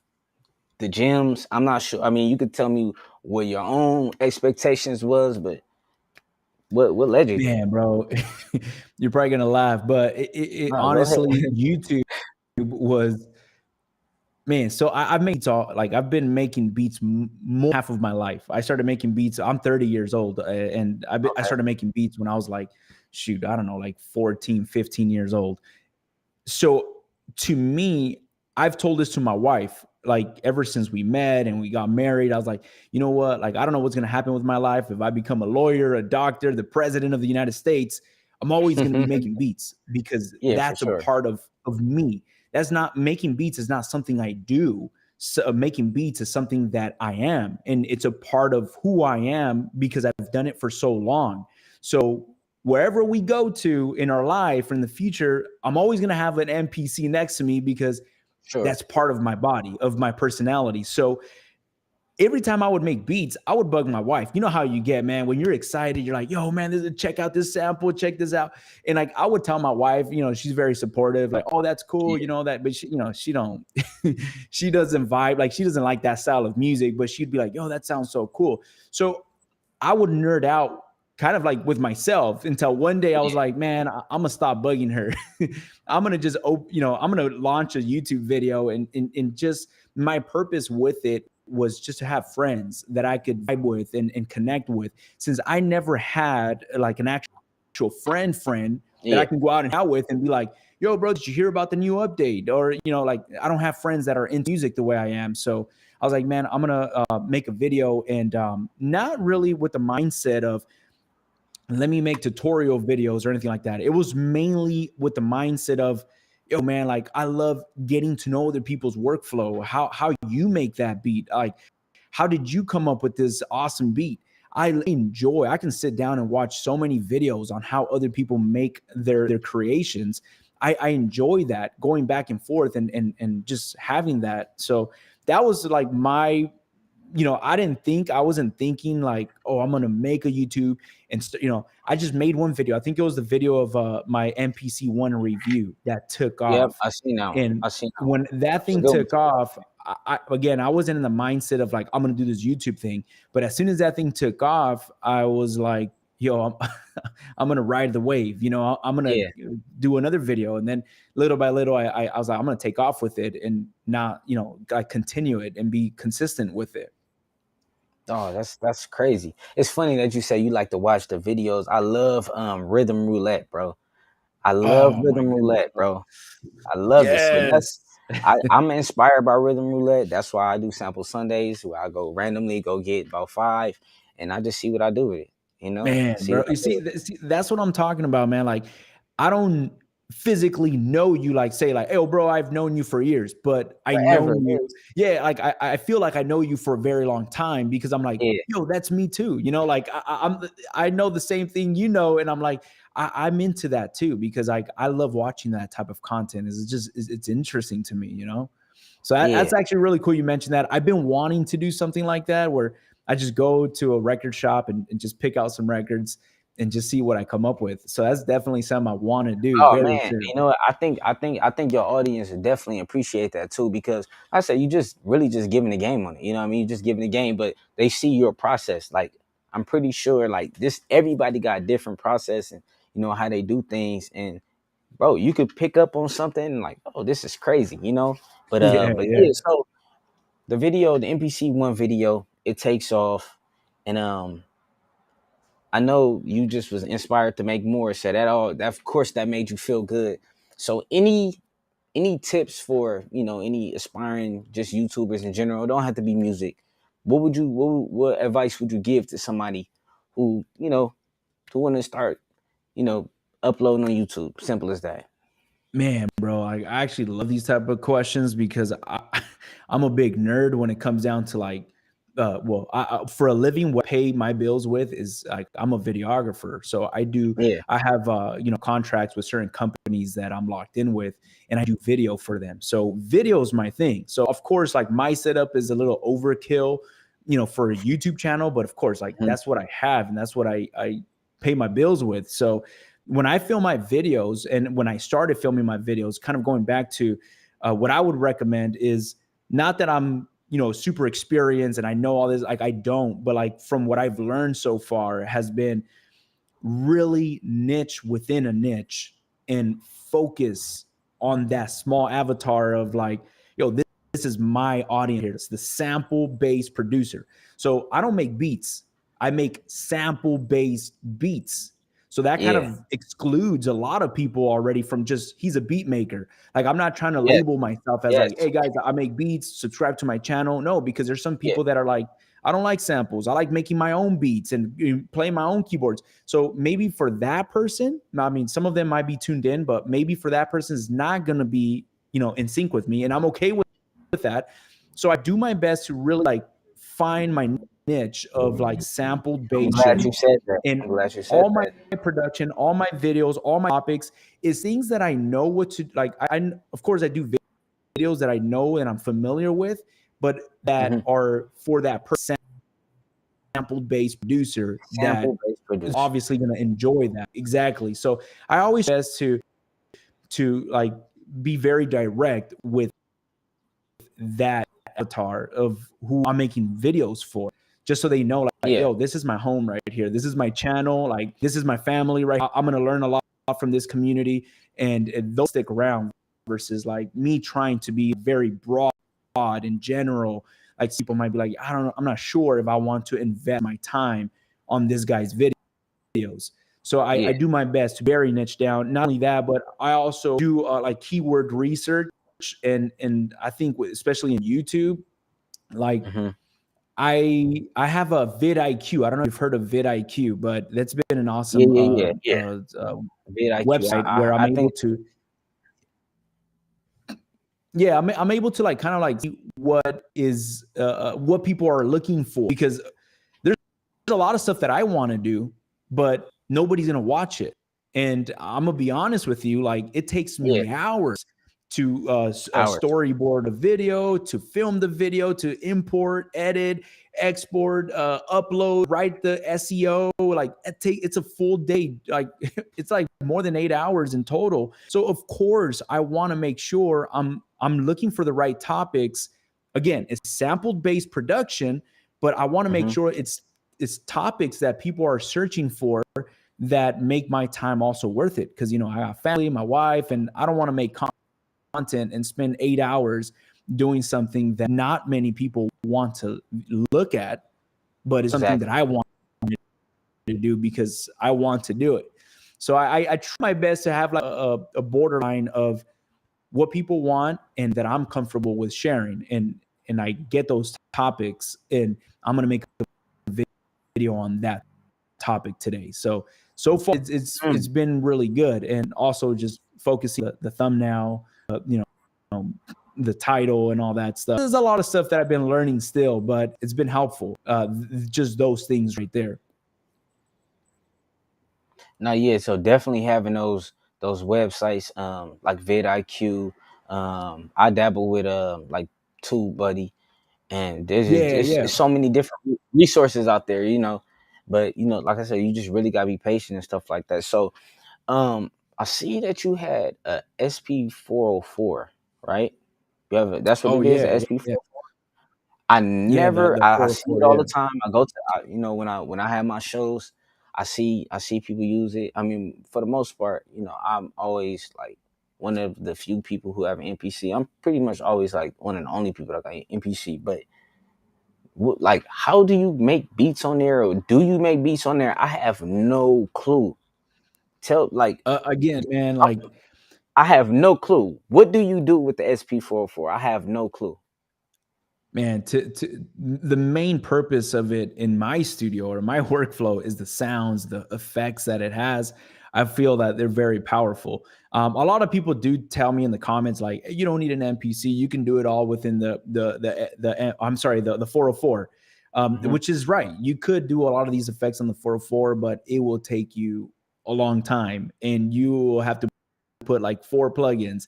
the gems? I'm not sure. I mean, you could tell me what your own expectations was, but what led you there? Man, bro, you're probably gonna laugh, but it No, go honestly, ahead. YouTube was man. So I've made all like I've been making beats more half of my life. I started making beats. I'm 30 years old, and I Okay. started making beats when I was like, shoot, I don't know, like 14, 15 years old. So to me, I've told this to my wife, like ever since we met and we got married. I was like, you know what? Like, I don't know what's gonna happen with my life. If I become a lawyer, a doctor, the president of the United States, I'm always gonna be making beats because Yeah, for that's a sure. part of me. That's not making beats is not something I do. So making beats is something that I am, and it's a part of who I am because I've done it for so long. So wherever we go to in our life in the future, I'm always going to have an NPC next to me because Sure. that's part of my body, of my personality. So every time I would make beats, I would bug my wife. You know how you get, man, when you're excited, you're like, yo, man, check out this sample, check this out. And like, I would tell my wife, you know, she's very supportive, like, oh, that's cool, Yeah. you know, that, but she, you know, she don't, she doesn't vibe, like, she doesn't like that style of music, but she'd be like, yo, that sounds so cool. So I would nerd out kind of like with myself until one day I was Yeah. like, man, I'm gonna stop bugging her. I'm gonna just, I'm gonna launch a YouTube video and just my purpose with it was just to have friends that I could vibe with and connect with. Since I never had like an actual friend that I Yeah. can go out and out with and be like, yo, bro, did you hear about the new update? Or, you know, like I don't have friends that are into music the way I am. So I was like, man, I'm gonna make a video and not really with the mindset of let me make tutorial videos or anything like that. It was mainly with the mindset of, yo, man, like I love getting to know other people's workflow, how you make that beat, like how did you come up with this awesome beat? I enjoy. I can sit down and watch so many videos on how other people make their creations. I enjoy that going back and forth and just having that. So that was like my, you know, I wasn't thinking like, oh, I'm gonna make a YouTube and you know, I just made one video. I think it was the video of my MPC one review that took Yep. off. I see now. And I see now. when that That's a thing good one took too. off, again, I wasn't in the mindset of like, I'm going to do this YouTube thing. But as soon as that thing took off, I was like, yo, I'm going to ride the wave. You know, I'm going Yeah. to do another video. And then little by little, I was like, I'm going to take off with it and not, you know, like continue it and be consistent with it. Oh, that's crazy. It's funny that you say you like to watch the videos. I love rhythm roulette, bro. I love Oh my rhythm goodness, roulette, bro. bro. I love it. So Yes. I'm inspired by rhythm roulette. That's why I do sample Sundays, where I go randomly go get about 5, and I just see what I do with it. You know, Man, see bro, what I you do see, with it. that's what I'm talking about, man. Like, I don't physically know you, like, say, like, "Hey, bro, I've known you for years," but I know Forever, you. yes. Yeah, like I feel like I know you for a very long time because I'm like, Yeah, yo, that's me too. You know, like I know the same thing you know, and I'm like, I'm into that too because I love watching that type of content. It's just it's interesting to me, you know. So yeah. that's actually really cool. You mentioned that. I've been wanting to do something like that where I just go to a record shop and just pick out some records and just see what I come up with. So that's definitely something I want to do Oh very man, soon. you know what? I think your audience would definitely appreciate that too, because like I said, you just really just giving the game on it. You know what I mean? You just giving the game, but they see your process. Like I'm pretty sure like this everybody got a different process and you know how they do things. And bro, you could pick up on something and like, oh, this is crazy, you know? Yeah, But yeah. yeah, so the video, the NPC 1 video, it takes off and I know you just was inspired to make more. So that of course that made you feel good. So any tips for any aspiring just YouTubers in general? It don't have to be music. What advice would you give to somebody who who want to start you know uploading on YouTube? Simple as that. Man, bro, I actually love these type of questions because I'm a big nerd when it comes down to like, well, for a living, what I pay my bills with is like I'm a videographer, so Yeah. I have contracts with certain companies that I'm locked in with, and I do video for them. So video is my thing. So of course, like my setup is a little overkill, for a YouTube channel, but of course, like Mhm. that's what I have, and that's what I pay my bills with. So when I film my videos and when I started filming my videos, kind of going back to what I would recommend is not that I'm, super experienced and I know all this, like I don't, but like from what I've learned so far has been really niche within a niche and focus on that small avatar of like, yo, this is my audience here. It's the sample based producer. So I don't make beats, I make sample based beats. So that kind Yeah. of excludes a lot of people already from just he's a beat maker. Like I'm not trying to Yes. label myself as Yes. like, hey guys, I make beats, subscribe to my channel. No, because there's some Yeah. people that are like, I don't like samples. I like making my own beats and playing my own keyboards. So maybe for that person, I mean, some of them might be tuned in, but maybe for that person is not going to be, in sync with me. And I'm okay with that. So I do my best to really like find my niche of like sampled I'm based glad you said that. and I'm glad you said all my that. production, all my videos, all my topics is things that I know what to like. I of course I do videos that I know and I'm familiar with, but that Hmm. are for that sample based producer Sample that based is producer. obviously going to enjoy that. Exactly. So I always best to like be very direct with that avatar of who I'm making videos for, just so they know like, Yeah. yo, this is my home right here. This is my channel. Like this is my family right here. I'm gonna learn a lot from this community, and they'll stick around versus like me trying to be very broad in general. Like people might be like, I don't know, I'm not sure if I want to invest my time on this guy's videos. So Yeah. I do my best to very niche down. Not only that, but I also do like keyword research, and I think especially in YouTube, like Hmm. I have a vidIQ. I don't know if you've heard of vidIQ, but that's been an Yeah. awesome Yeah. Yeah. Yeah. VidIQ. website where I'm I able think. to, yeah, I'm able to like kind of like see what is what people are looking for because there's a lot of stuff that I want to do, but nobody's gonna watch it. And I'm gonna be honest with you, like it takes Yeah. me hours to Hours. storyboard a video, to film the video, to import, edit, export, upload, write the SEO. Like it's a full day. Like it's like more than 8 hours in total. So of course, I want to make sure I'm looking for the right topics. Again, it's sampled based production, but I want to make Hmm. sure it's topics that people are searching for that make my time also worth it. Because I got family, my wife, and I don't want to make content and spend 8 hours doing something that not many people want to look at, but it's something that Exactly. I want to do because I want to do it. So I try my best to have like a borderline of what people want and that I'm comfortable with sharing. And I get those topics, and I'm gonna make a video on that topic today. So far it's Mm. been really good, and also just focusing the thumbnail, the title and all that stuff. There's a lot of stuff that I've been learning still, but it's been helpful. Just those things right there. No, yeah, so definitely having those websites, like vidIQ. I dabble with like TubeBuddy, and Yeah, it's yeah. so many different resources out there, you know. But like I said, you just really gotta be patient and stuff like that. So I see that you had a SP404, right? You have that's what Oh it is, a yeah, yeah, yeah. SP4. I Yeah, never the I see 404, it all yeah. the time. I go to when I have my shows, I see people use it. I mean, for the most part, I'm always like one of the few people who have an NPC. I'm pretty much always like one of the only people that got an NPC. But like, how do you make beats on there, or do you make beats on there? I have no clue. Tell like Again, man, I like, I have no clue. What do you do with the SP404? I have no clue. man, to the main purpose of it in my studio or my workflow is the sounds, the effects that it has. I feel that they're very powerful. A lot of people do tell me in the comments like, "Hey, you don't need an MPC, you can do it all within the I'm sorry, the 404," Hmm. which is right. You could do a lot of these effects on the 404, but it will take you a long time, and you will have to put like 4 plugins.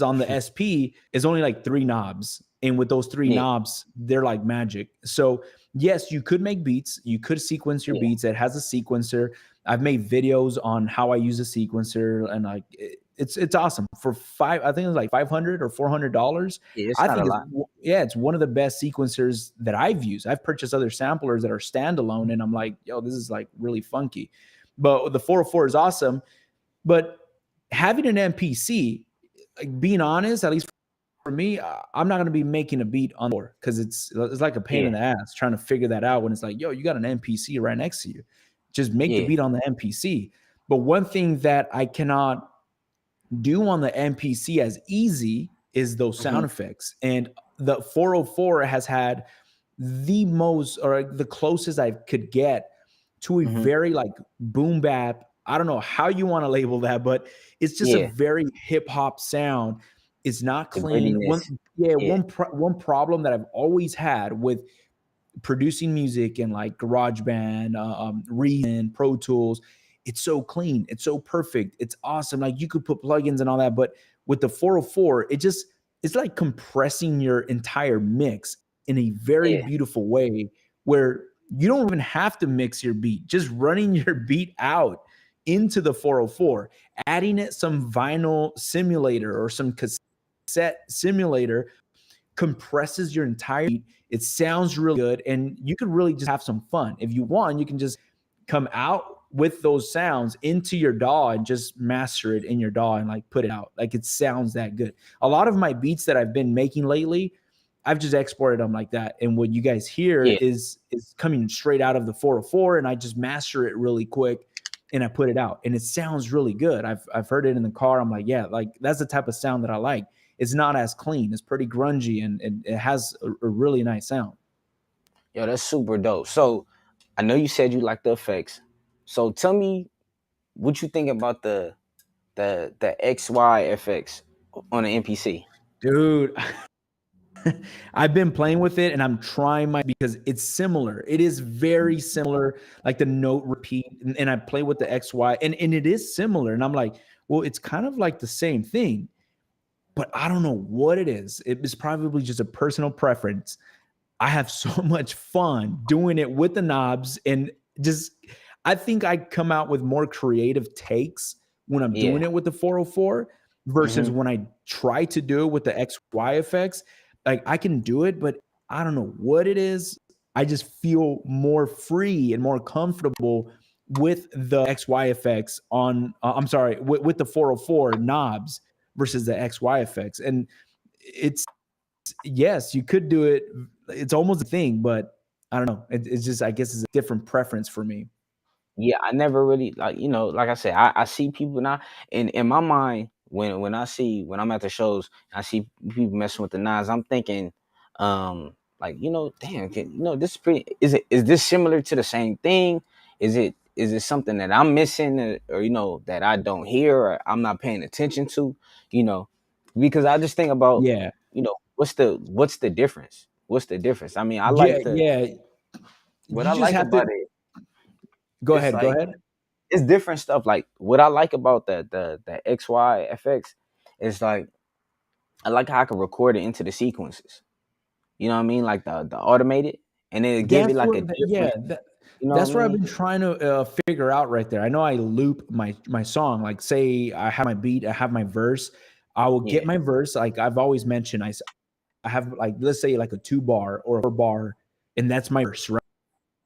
On the SP is only like 3 knobs. And with those three Yeah, knobs, they're like magic. So, yes, you could make beats. You could sequence your yeah, beats. It has a sequencer. I've made videos on how I use a sequencer, and like it's awesome. For I think it's like $500 or $400. yeah. It's I not a think lot. it's one of the best sequencers that I've used. I've purchased other samplers that are standalone, and I'm like, yo, this is like really funky. But the 404 is awesome. But having an MPC, like, being honest, at least for me, I'm not going to be making a beat on the because it's like a pain in Yeah, the ass trying to figure that out when it's like, yo, you got an MPC right next to you. Just make the yeah. beat on the MPC. But one thing that I cannot do on the MPC as easy is those Hmm. sound effects. And the 404 has had the most, or the closest I could get to a Hmm. very like boom bap. I don't know how you want to label that, but it's just a Yeah, very hip hop sound. It's not the clean. grittiness. Yeah, One problem that I've always had with producing music in like GarageBand, Reason, Pro Tools, it's so clean, it's so perfect, it's awesome. Like, you could put plugins and all that, but with the 404, it's like compressing your entire mix in a very yeah, beautiful way, where you don't even have to mix your beat. Just running your beat out into the 404, adding it some vinyl simulator or some cassette simulator, compresses your entire beat. It sounds really good, and you can really just have some fun. If you want, you can just come out with those sounds into your DAW and just master it in your DAW and like put it out. Like, it sounds that good. A lot of my beats that I've been making lately, I've just exported them like that. And what you guys hear yeah, is coming straight out of the 404, and I just master it really quick and I put it out. And it sounds really good. I've heard it in the car. I'm like, yeah, like, that's the type of sound that I like. It's not as clean. It's pretty grungy, and it has a really nice sound. yo, that's super dope. So, I know you said you like the effects. So, tell me what you think about the XY on the MPC. Dude, I've been playing with it, and I'm trying because it's similar. It is very similar, like the note repeat. And I play with the XY, and it is similar. And I'm like, well, it's kind of like the same thing, but I don't know what it is. It is probably just a personal preference. I have so much fun doing it with the knobs, and just, I think I come out with more creative takes when I'm Yeah. doing it with the 404 versus Hmm. when I try to do it with the XY effects. Like, I can do it, but I don't know what it is. I just feel more free and more comfortable with the XY effects on, I'm sorry, with the 404 knobs versus the XY effects. And it's, yes, you could do it. It's almost a thing, but I don't know. It's just, I guess it's a different preference for me. Yeah, I never really like I said, I see people now, and in my mind, when I'm at the shows, I see people messing with the nines. I'm thinking, like, damn, this is pretty. Is this similar to the same thing? Is it something that I'm missing, or that I don't hear, or I'm not paying attention to? You know, because I just think about, Yeah. what's the difference? What's the difference? I mean, I Yeah, like the yeah. what You I just like have to about it. go It's ahead. Go like ahead. it's different stuff. Like what I like about the XYFX is like I like how I can record it into the sequences. You know what I mean? Like the automated, and then it give it That's like a what, yeah, different. You know what that's I what I've mean? been trying to figure out right there. I know I loop my song. Like, say I have my beat, I have my verse. I will get Yeah. my verse. Like I've always mentioned, I have, like, let's say like a 2 bar or a 4 bar, and that's my verse, right?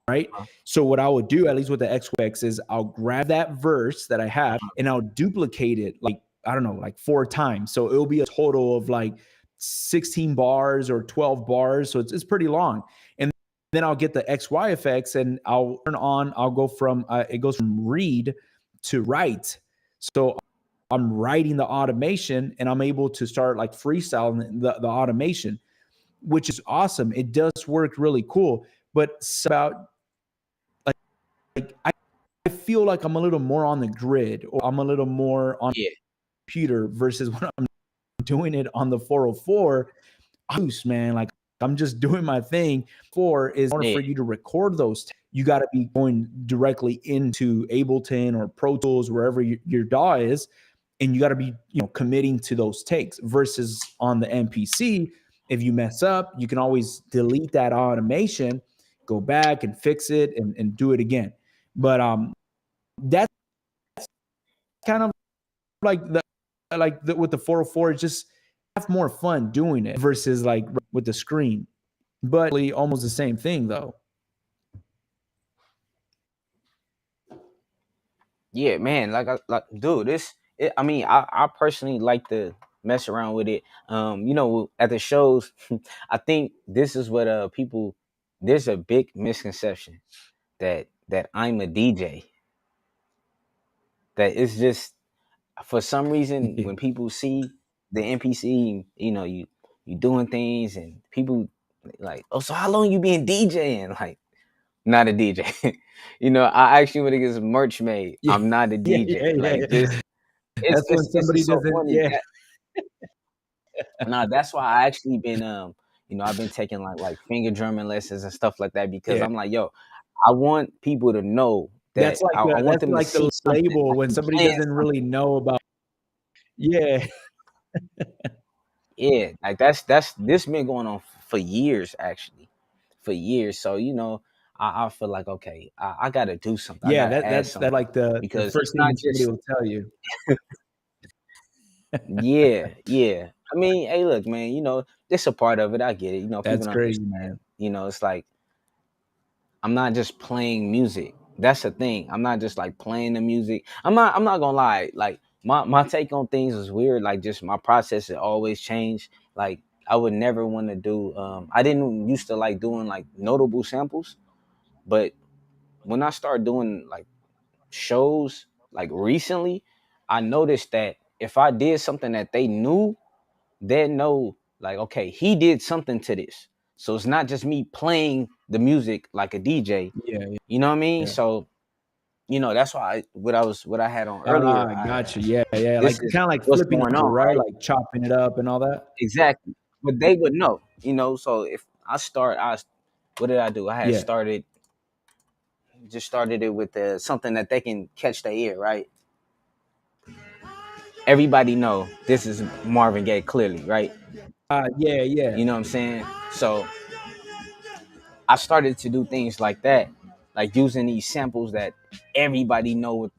Right. Uh, So what I would do, at least with the XQX, is I'll grab that verse that I have and I'll duplicate it, like, I don't know, like 4 times. So it'll be a total of like 16 bars or 12 bars. So it's pretty long. And then I'll get the XY effects and I'll turn on, I'll go from, it goes from read to write. So I'm writing the automation and I'm able to start like freestyling the automation, which is awesome. It does work really cool. But it's about, like, I feel like I'm a little more on the grid, or I'm a little more on yeah. computer versus when I'm doing it on the 404. Man, like, I'm just doing my thing. For is, in order Yeah. for you to record those, you got to be going directly into Ableton or Pro Tools, wherever your DAW is, and you got to be, committing to those takes. Versus on the MPC, if you mess up, you can always delete that automation, go back and fix it, and do it again. But that's kind of like with the 404, it's just have more fun doing it versus like with the screen. But almost the same thing though. Yeah, man. Dude, I mean, I personally like to mess around with it. At the shows, I think this is what people. There's a big misconception that I'm a DJ. That it's just for some reason when people see the NPC, you doing things, and people like, oh, so how long you been DJing? Like, not a DJ. I actually want to get some merch made. Yeah, I'm not a yeah, DJ. yeah, Like, yeah. just That's when it's somebody just so doesn't. funny. Yeah, Nah, that's why I actually been I've been taking like finger drumming lessons and stuff like that, because yeah. I'm like, yo, I want people to know that I want That's them to like see the something, label like when you somebody playing doesn't something. really know about. Yeah, Yeah, like that's this been going on for years, actually, for years. So I feel like, okay, I got to do something. I yeah. got to add That something, like the because first it's not thing somebody just. will tell you. Yeah, yeah. I mean, hey, look, man. It's a part of it. I get it. People That's don't crazy, understand. man. It's like I'm not just playing music. That's the thing. I'm not just like playing the music. I'm not gonna lie. Like my take on things is weird. Like, just my process has always changed. Like, I would never want to do. I didn't used to like doing like notable samples, but when I started doing like shows like recently, I noticed that if I did something that they knew, they know, like, okay, he did something to this. So it's not just me playing the music like a DJ. Yeah, You know what I mean? yeah. So, that's why what I had on earlier. Gotcha. Yeah, yeah. This Like is kind of like what's flipping going over, on, right? right? Like chopping it up and all that. Exactly. But they would know, So if I what did I do? I had Yeah. started it with something that they can catch their ear, right? Everybody know this is Marvin Gaye, clearly, right? Yeah, yeah. You know what I'm saying? So I started to do things like that, like using these samples that everybody know what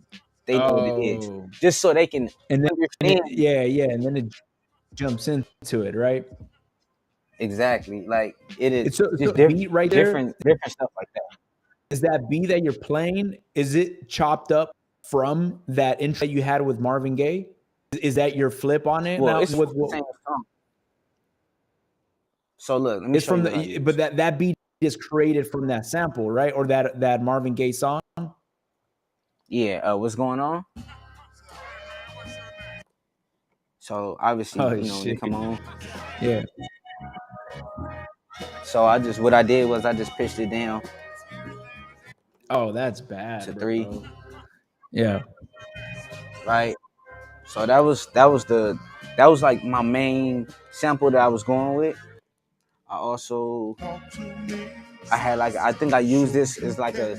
it is, Oh, just so they can and then understand. yeah, yeah, and then it jumps into it, right? Exactly, like it is It's so just beat right there. different stuff like that. Is that beat that you're playing? Is it chopped up from that intro that you had with Marvin Gaye? Is that your flip on it Well, now? it's from With the what? same song. So look, let me It's show from you what I the, but use. that beat is created from that sample, right? Or that Marvin Gaye song. Yeah, what's going on? So obviously, Oh you know, when they shit. come on. Yeah. So what I did was I just pitched it down Oh, that's to bad, 3, bro. Yeah. right? So that was like my main sample that I was going with. I also I had like I think I used this as like a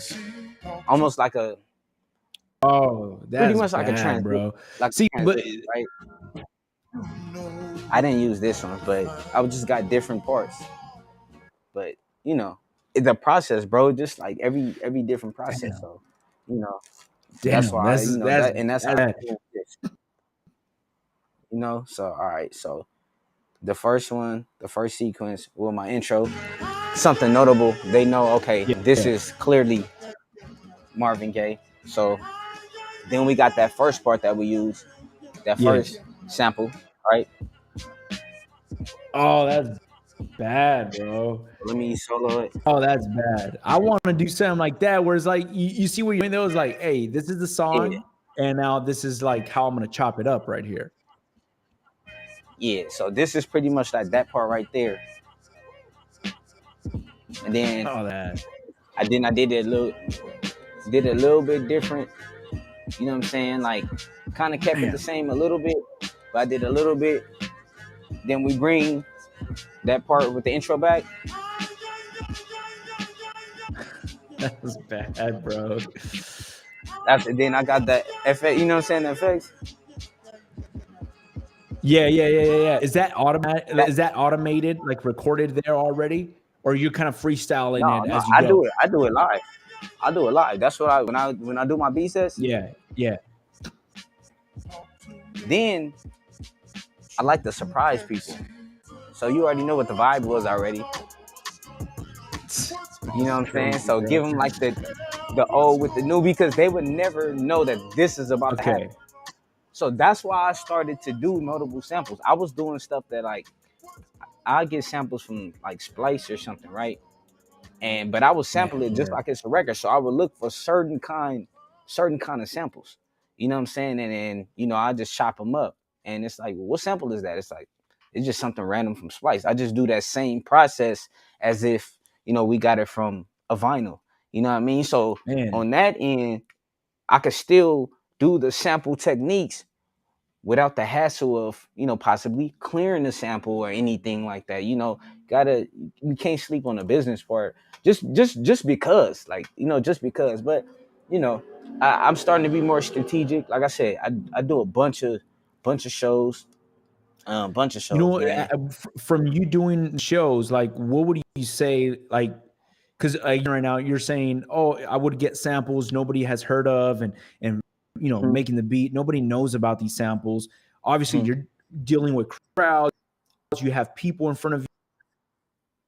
almost like a Oh, pretty that's much bad, bro. like See, a but transition, right? I didn't use this one, but I just got different parts. But you know, the process, bro, just like every different process. damn, So, you know, that's damn, why that's that's how bad. I'm doing this. So all right, so the first sequence with my intro, something notable. They know, okay, Yeah, this yeah, is clearly Marvin Gaye. So then we got that first part that we use, that yeah. first sample, right? Oh, that's bad, bro. Let me solo it. Oh, that's bad. I want to do something like that where it's like you see what you're doing there was like, hey, this is the Yeah, song, and now this is like how I'm gonna chop it up right here. yeah. So this is pretty much like that part right there, and then Oh, that. I did it a little bit different. You know what I'm saying? Like, kind of kept it the Man, same a little bit, but I did a little bit. Then we bring that part with the intro back. that was bad, bro. Then I got the effect. You know what I'm saying? The effects. Yeah. Is that automatic? That Is that automated, like recorded there already, or you kind of freestyling no, it no. as you go? I do it live. I do it live. That's what I when I do my beat sets. Yeah, yeah. Then I like to surprise people. So you already know what the vibe was already. You know It's what I'm saying? crazy, So bro. give them like the old with the new because they would never know that this is about to happen. Okay. So that's why I started to do notable samples. I was doing stuff that like I get samples from like Splice or something, right? But I would Yeah, sample it just yeah. like it's a record. So I would look for certain kind of samples. You know what I'm saying? And then I just chop them up. And it's like, well, what sample is that? It's like it's just something random from Splice. I just do that same process as if we got it from a vinyl. You know what I mean? So Man, on that end, I could still do the sample techniques without the hassle of possibly clearing the sample or anything like that. Gotta you can't sleep on the business part just because just because. But you know I'm starting to be more strategic. Like I said, I do a bunch of you know, shows, man. from you doing shows, like, what would you say, like, because right now you're saying, oh, I would get samples nobody has heard of, and Mhm, making the beat, nobody knows about these samples. Obviously, mhm. you're dealing with crowds. You have people in front of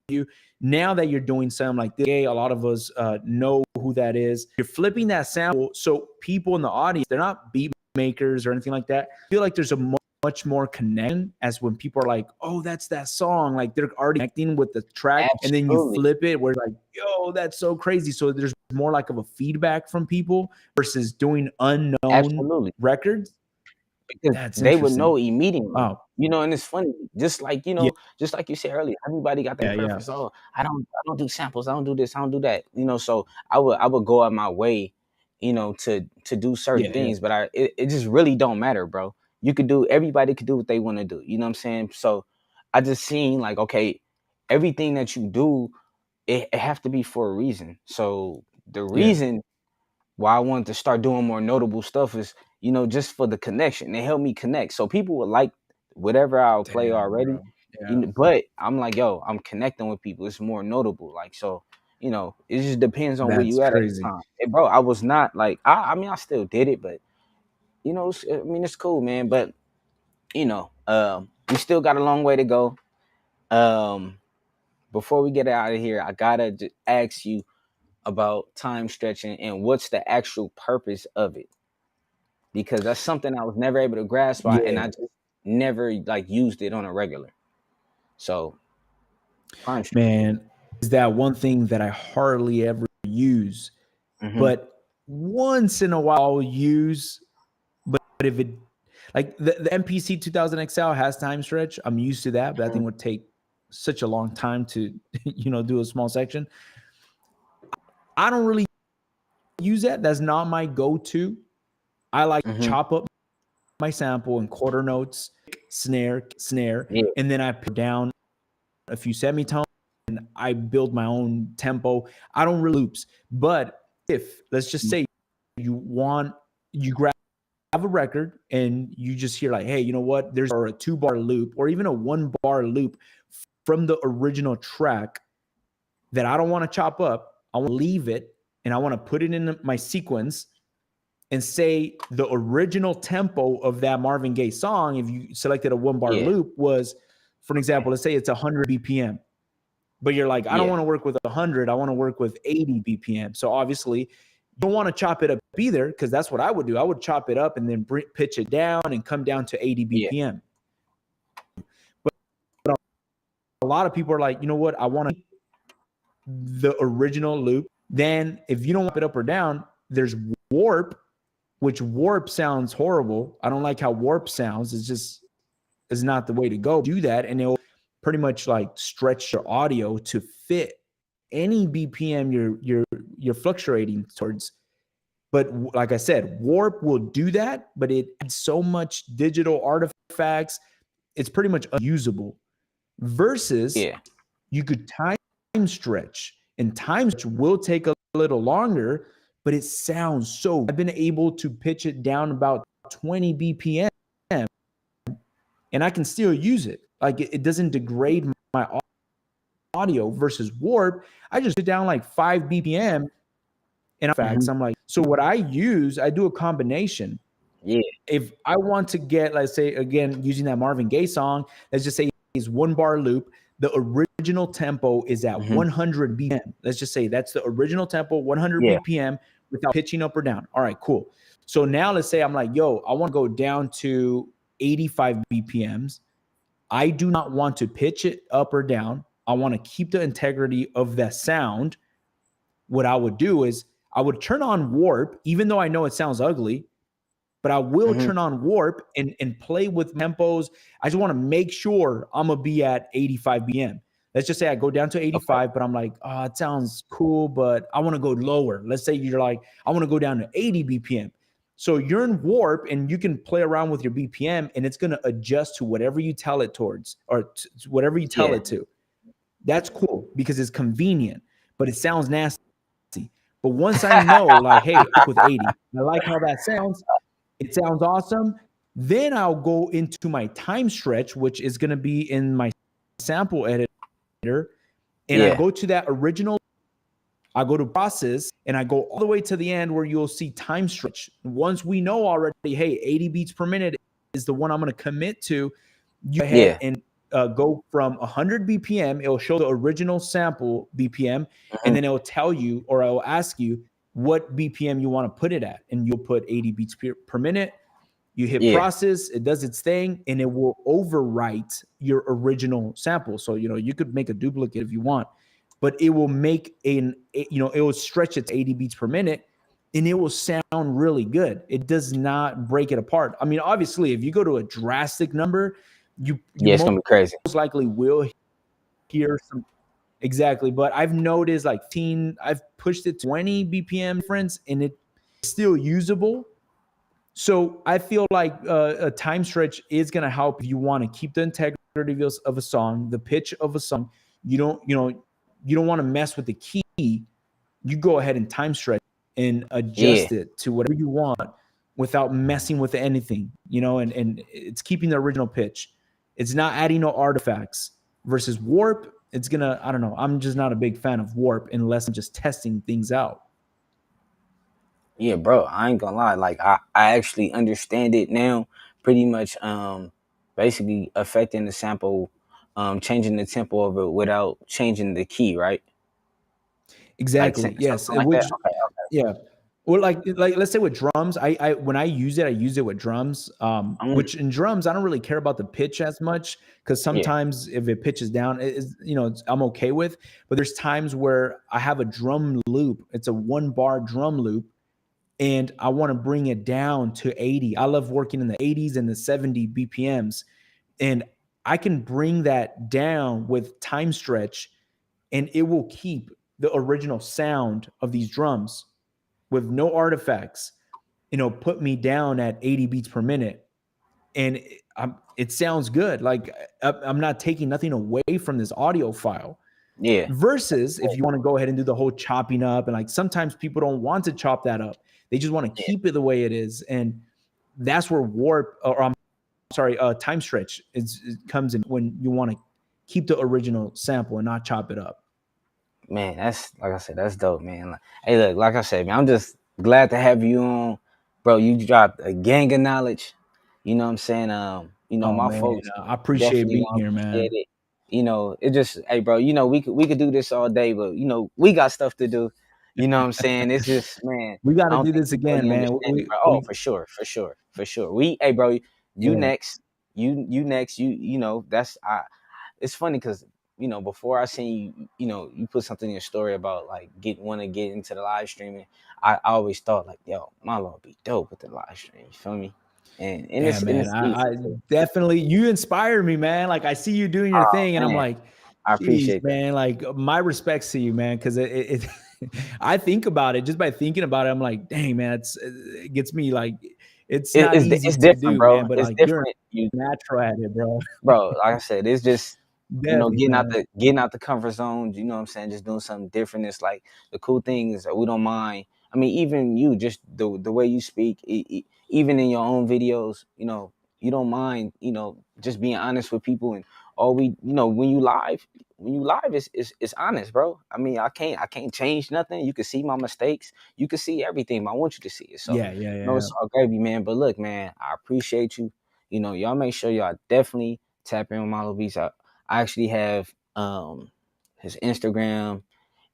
you. Now that you're doing something like this, a lot of us know who that is. You're flipping that sample, so people in the audience, they're not beat makers or anything like that. I feel like there's a much more connection as when people are like, oh, that's that song. Like they're already connecting with the track, and then you Absolutely, flip it where it's like, yo, that's so crazy. So there's more like of a feedback from people versus doing unknown absolutely. records. Because That's they would interesting. know immediately. Oh, And it's funny, yeah, just like you said earlier, everybody got their yeah. preference. Oh, I don't do samples, I don't do this, I don't do that. So I would go out my way, to do certain Yeah, yeah. things, but it just really don't matter, bro. Everybody could do what they want to do. You know what I'm saying? So I just seen like, okay, everything that you do, it have to be for a reason. So the Yeah. reason why I wanted to start doing more notable stuff is, just for the connection. It helped me connect. So people would like whatever I'll play Damn, already. bro. Yeah. But I'm like, yo, I'm connecting with people. It's more notable. Like, so, it just depends on where That's you at the crazy. time. And bro, I was not like, I mean, I still did it, but I mean, it's cool, man. But, we still got a long way to go. Um, Before we get out of here, I gotta just ask you about time stretching and what's the actual purpose of it, because that's something I was never able to grasp by, and Yeah, I just never like used it on a regular. So time stretching. man. Is that one thing that I hardly ever use, Hmm. but once in a while I'll use. But if it Like the MPC 2000 XL has time stretch. I'm used to that, but that thing would take such a long time to, do a small section. I don't really use that. That's not my go-to. I like chop up my sample in quarter notes, snare, Yeah. and then I put down a few semitones and I build my own tempo. I don't really loops. But if, let's just say you grab a record and you just hear like, hey, you know what? There's a 2-bar loop or even a 1-bar loop from the original track that I don't want to chop up. I want to leave it and I want to put it in my sequence and say the original tempo of that Marvin Gaye song, if you selected a 1-bar loop, was, for example, let's say it's 100 BPM. But you're like, I don't want to work with 100. I want to work with 80 BPM. So obviously, you don't want to chop it up either, because that's what I would do. I would chop it up and then pitch it down and come down to 80 BPM. But a lot of people are like, you know what? I want to the original loop. Then if you don't want it up or down, there's warp, which warp sounds horrible. I don't like how warp sounds. It's not the way to go. Do that, and it'll pretty much like stretch your audio to fit any BPM you're fluctuating towards. But like I said, warp will do that, but it adds so much digital artifacts, it's pretty much unusable. Versus you could time stretch, and time stretch will take a little longer, but it sounds so. I've been able to pitch it down about 20 BPM, and I can still use it. Like it doesn't degrade my audio. Versus warp, I just sit down like 5 BPM, and in fact, I'm like, so what I do a combination. Yeah. If I want to get, let's say, again, using that Marvin Gaye song, let's just say is 1-bar loop. The original tempo is at 100 BPM. Let's just say that's the original tempo, 100 BPM without pitching up or down. All right, cool. So now let's say I'm like, yo, I want to go down to 85 BPMs. I do not want to pitch it up or down. I want to keep the integrity of that sound. What I would do is I would turn on warp, even though I know it sounds ugly, but I will turn on warp and play with tempos. I just want to make sure I'm going to be at 85 BPM. Let's just say I go down to 85, but I'm like, oh, it sounds cool, but I want to go lower. Let's say you're like, I want to go down to 80 BPM. So you're in warp and you can play around with your BPM, and it's going to adjust to whatever you tell it towards, or whatever you tell it to. That's cool because it's convenient, but it sounds nasty. But once I know, like, hey, with 80, I like how that sounds. It sounds awesome. Then I'll go into my time stretch, which is going to be in my sample editor. And I go to that original. I go to process and I go all the way to the end where you'll see time stretch. Once we know already, hey, 80 beats per minute is the one I'm going to commit to, you go ahead and go from 100 BPM. It'll show the original sample BPM, and then it'll tell you, or I'll ask you, what BPM you want to put it at, and you'll put 80 beats per minute. You hit process, it does its thing, and it will overwrite your original sample. So, you could make a duplicate if you want, but it will make it will stretch it to 80 beats per minute, and it will sound really good. It does not break it apart. I mean, obviously, if you go to a drastic number, you it's gonna be crazy. Most likely will hear some. Exactly, but I've noticed like I've pushed it 20 BPM difference, and it's still usable. So I feel like a time stretch is going to help if you want to keep the integrity of a song, the pitch of a song. You don't want to mess with the key. You go ahead and time stretch and adjust it to whatever you want without messing with anything, and it's keeping the original pitch. It's not adding no artifacts. Versus warp, it's gonna, I don't know. I'm just not a big fan of warp unless I'm just testing things out. Yeah, bro, I ain't gonna lie. Like I actually understand it now. Pretty much, basically affecting the sample, changing the tempo of it without changing the key, right? Exactly. Like, yes. like Which, okay. Yeah. Well, like let's say with drums, I when I use it with drums. Which in drums, I don't really care about the pitch as much, because sometimes if it pitches down, I'm okay with. But there's times where I have a drum loop. It's a 1-bar drum loop, and I want to bring it down to 80. I love working in the 80s and the 70 BPMs. And I can bring that down with time stretch, and it will keep the original sound of these drums with no artifacts, put me down at 80 beats per minute. And it sounds good. Like I'm not taking nothing away from this audio file. Yeah. Versus if you want to go ahead and do the whole chopping up, and like sometimes people don't want to chop that up. They just want to keep it the way it is. And that's where time stretch it comes in, when you want to keep the original sample and not chop it up. Man, that's, like I said, that's dope, man. Hey, look, like I said, man, I'm just glad to have you on, bro. You dropped a gang of knowledge. You know what I'm saying? Oh My man, folks I appreciate definitely being gonna here, appreciate man. it. It just, hey, bro. We could do this all day, but we got stuff to do. You know what I'm saying? It's just, man. We got I to don't do think this people again, really man. understand it, bro. Oh, for sure, for sure, for sure. Hey, bro. You Yeah. next. You next. That's it's funny because before I seen you, you put something in your story about like want to get into the live streaming. I always thought like, yo, Malo would be dope with the live stream. You feel me? And Yeah, man. it's easy I too. definitely, you inspire me, man. Like I see you doing your Oh thing, and I'm man, like, I geez, appreciate that. man. Like my respects to you, man, because I think about it, just by thinking about it. I'm like, dang, man, it gets me like, it's not easy It's to different, do, bro. man. But It's like, you're different. natural at it, bro. Bro, like I said, it's just Definitely, man. getting out the comfort zone. You know what I'm saying? Just doing something different. It's like the cool thing is that we don't mind. I mean, even you, just the way you speak, even in your own videos, you don't mind. Just being honest with people, and all when you live, it's honest, bro. I mean, I can't change nothing. You can see my mistakes. You can see everything. I want you to see it. So, Yeah, yeah, yeah. it's all gravy, man. But look, man, I appreciate you. Y'all make sure y'all definitely tap in with Malo Beats. I actually have his Instagram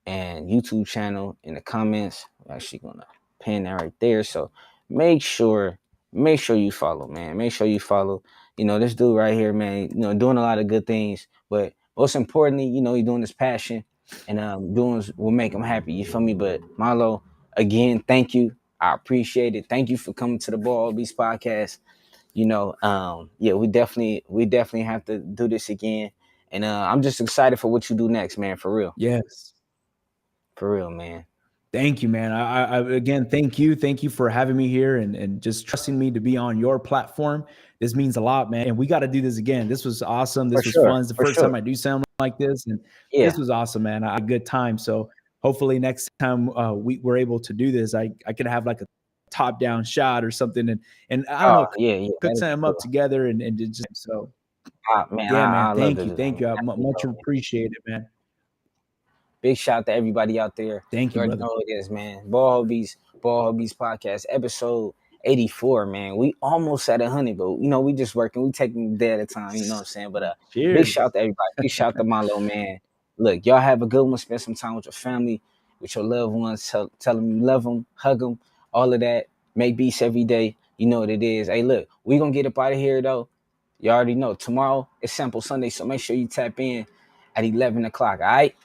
and YouTube channel in the comments. I'm actually gonna pin that right there. So make sure you follow, man. Make sure you follow. This dude right here, man, doing a lot of good things. But most importantly, he's doing his passion, and doing will make him happy. You feel me? But Malo, again, thank you. I appreciate it. Thank you for coming to the Ball Beats podcast. Yeah, we definitely have to do this again. And I'm just excited for what you do next, man. Yes. For real, man. Thank you, man. I again, thank you. Thank you for having me here, and just trusting me to be on your platform. This means a lot, man. And we got to do this again. This was awesome. For This was sure, fun. It's the for first sure. time I do sound like this, and Yeah. this was awesome, man. I had a good time. So hopefully next time we're able to do this, I could have like a top down shot or something, and I don't Oh know, yeah, yeah. cook That'd be something up cool. together, and just so. Man, Yeah, man. I love Thank to you. do that, Thank man. you. I That'd be much dope, man. appreciate it, man. Big shout out to everybody out there. Thank You you, already brother. know what it is, man. Ball Hobbies podcast, episode 84, man. We almost at 100, but we just working. We taking a day at a time, you know what I'm saying? But big shout Cheers. out to everybody. Big shout out to Malo, man. Look, y'all have a good one. Spend some time with your family, with your loved ones. Tell them you love them, hug them, all of that. Make beats every day. You know what it is. Hey, look, we gonna get up out of here though. You already know. Tomorrow is Sample Sunday, so make sure you tap in at 11 o'clock. All right.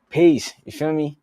Peace. You feel me?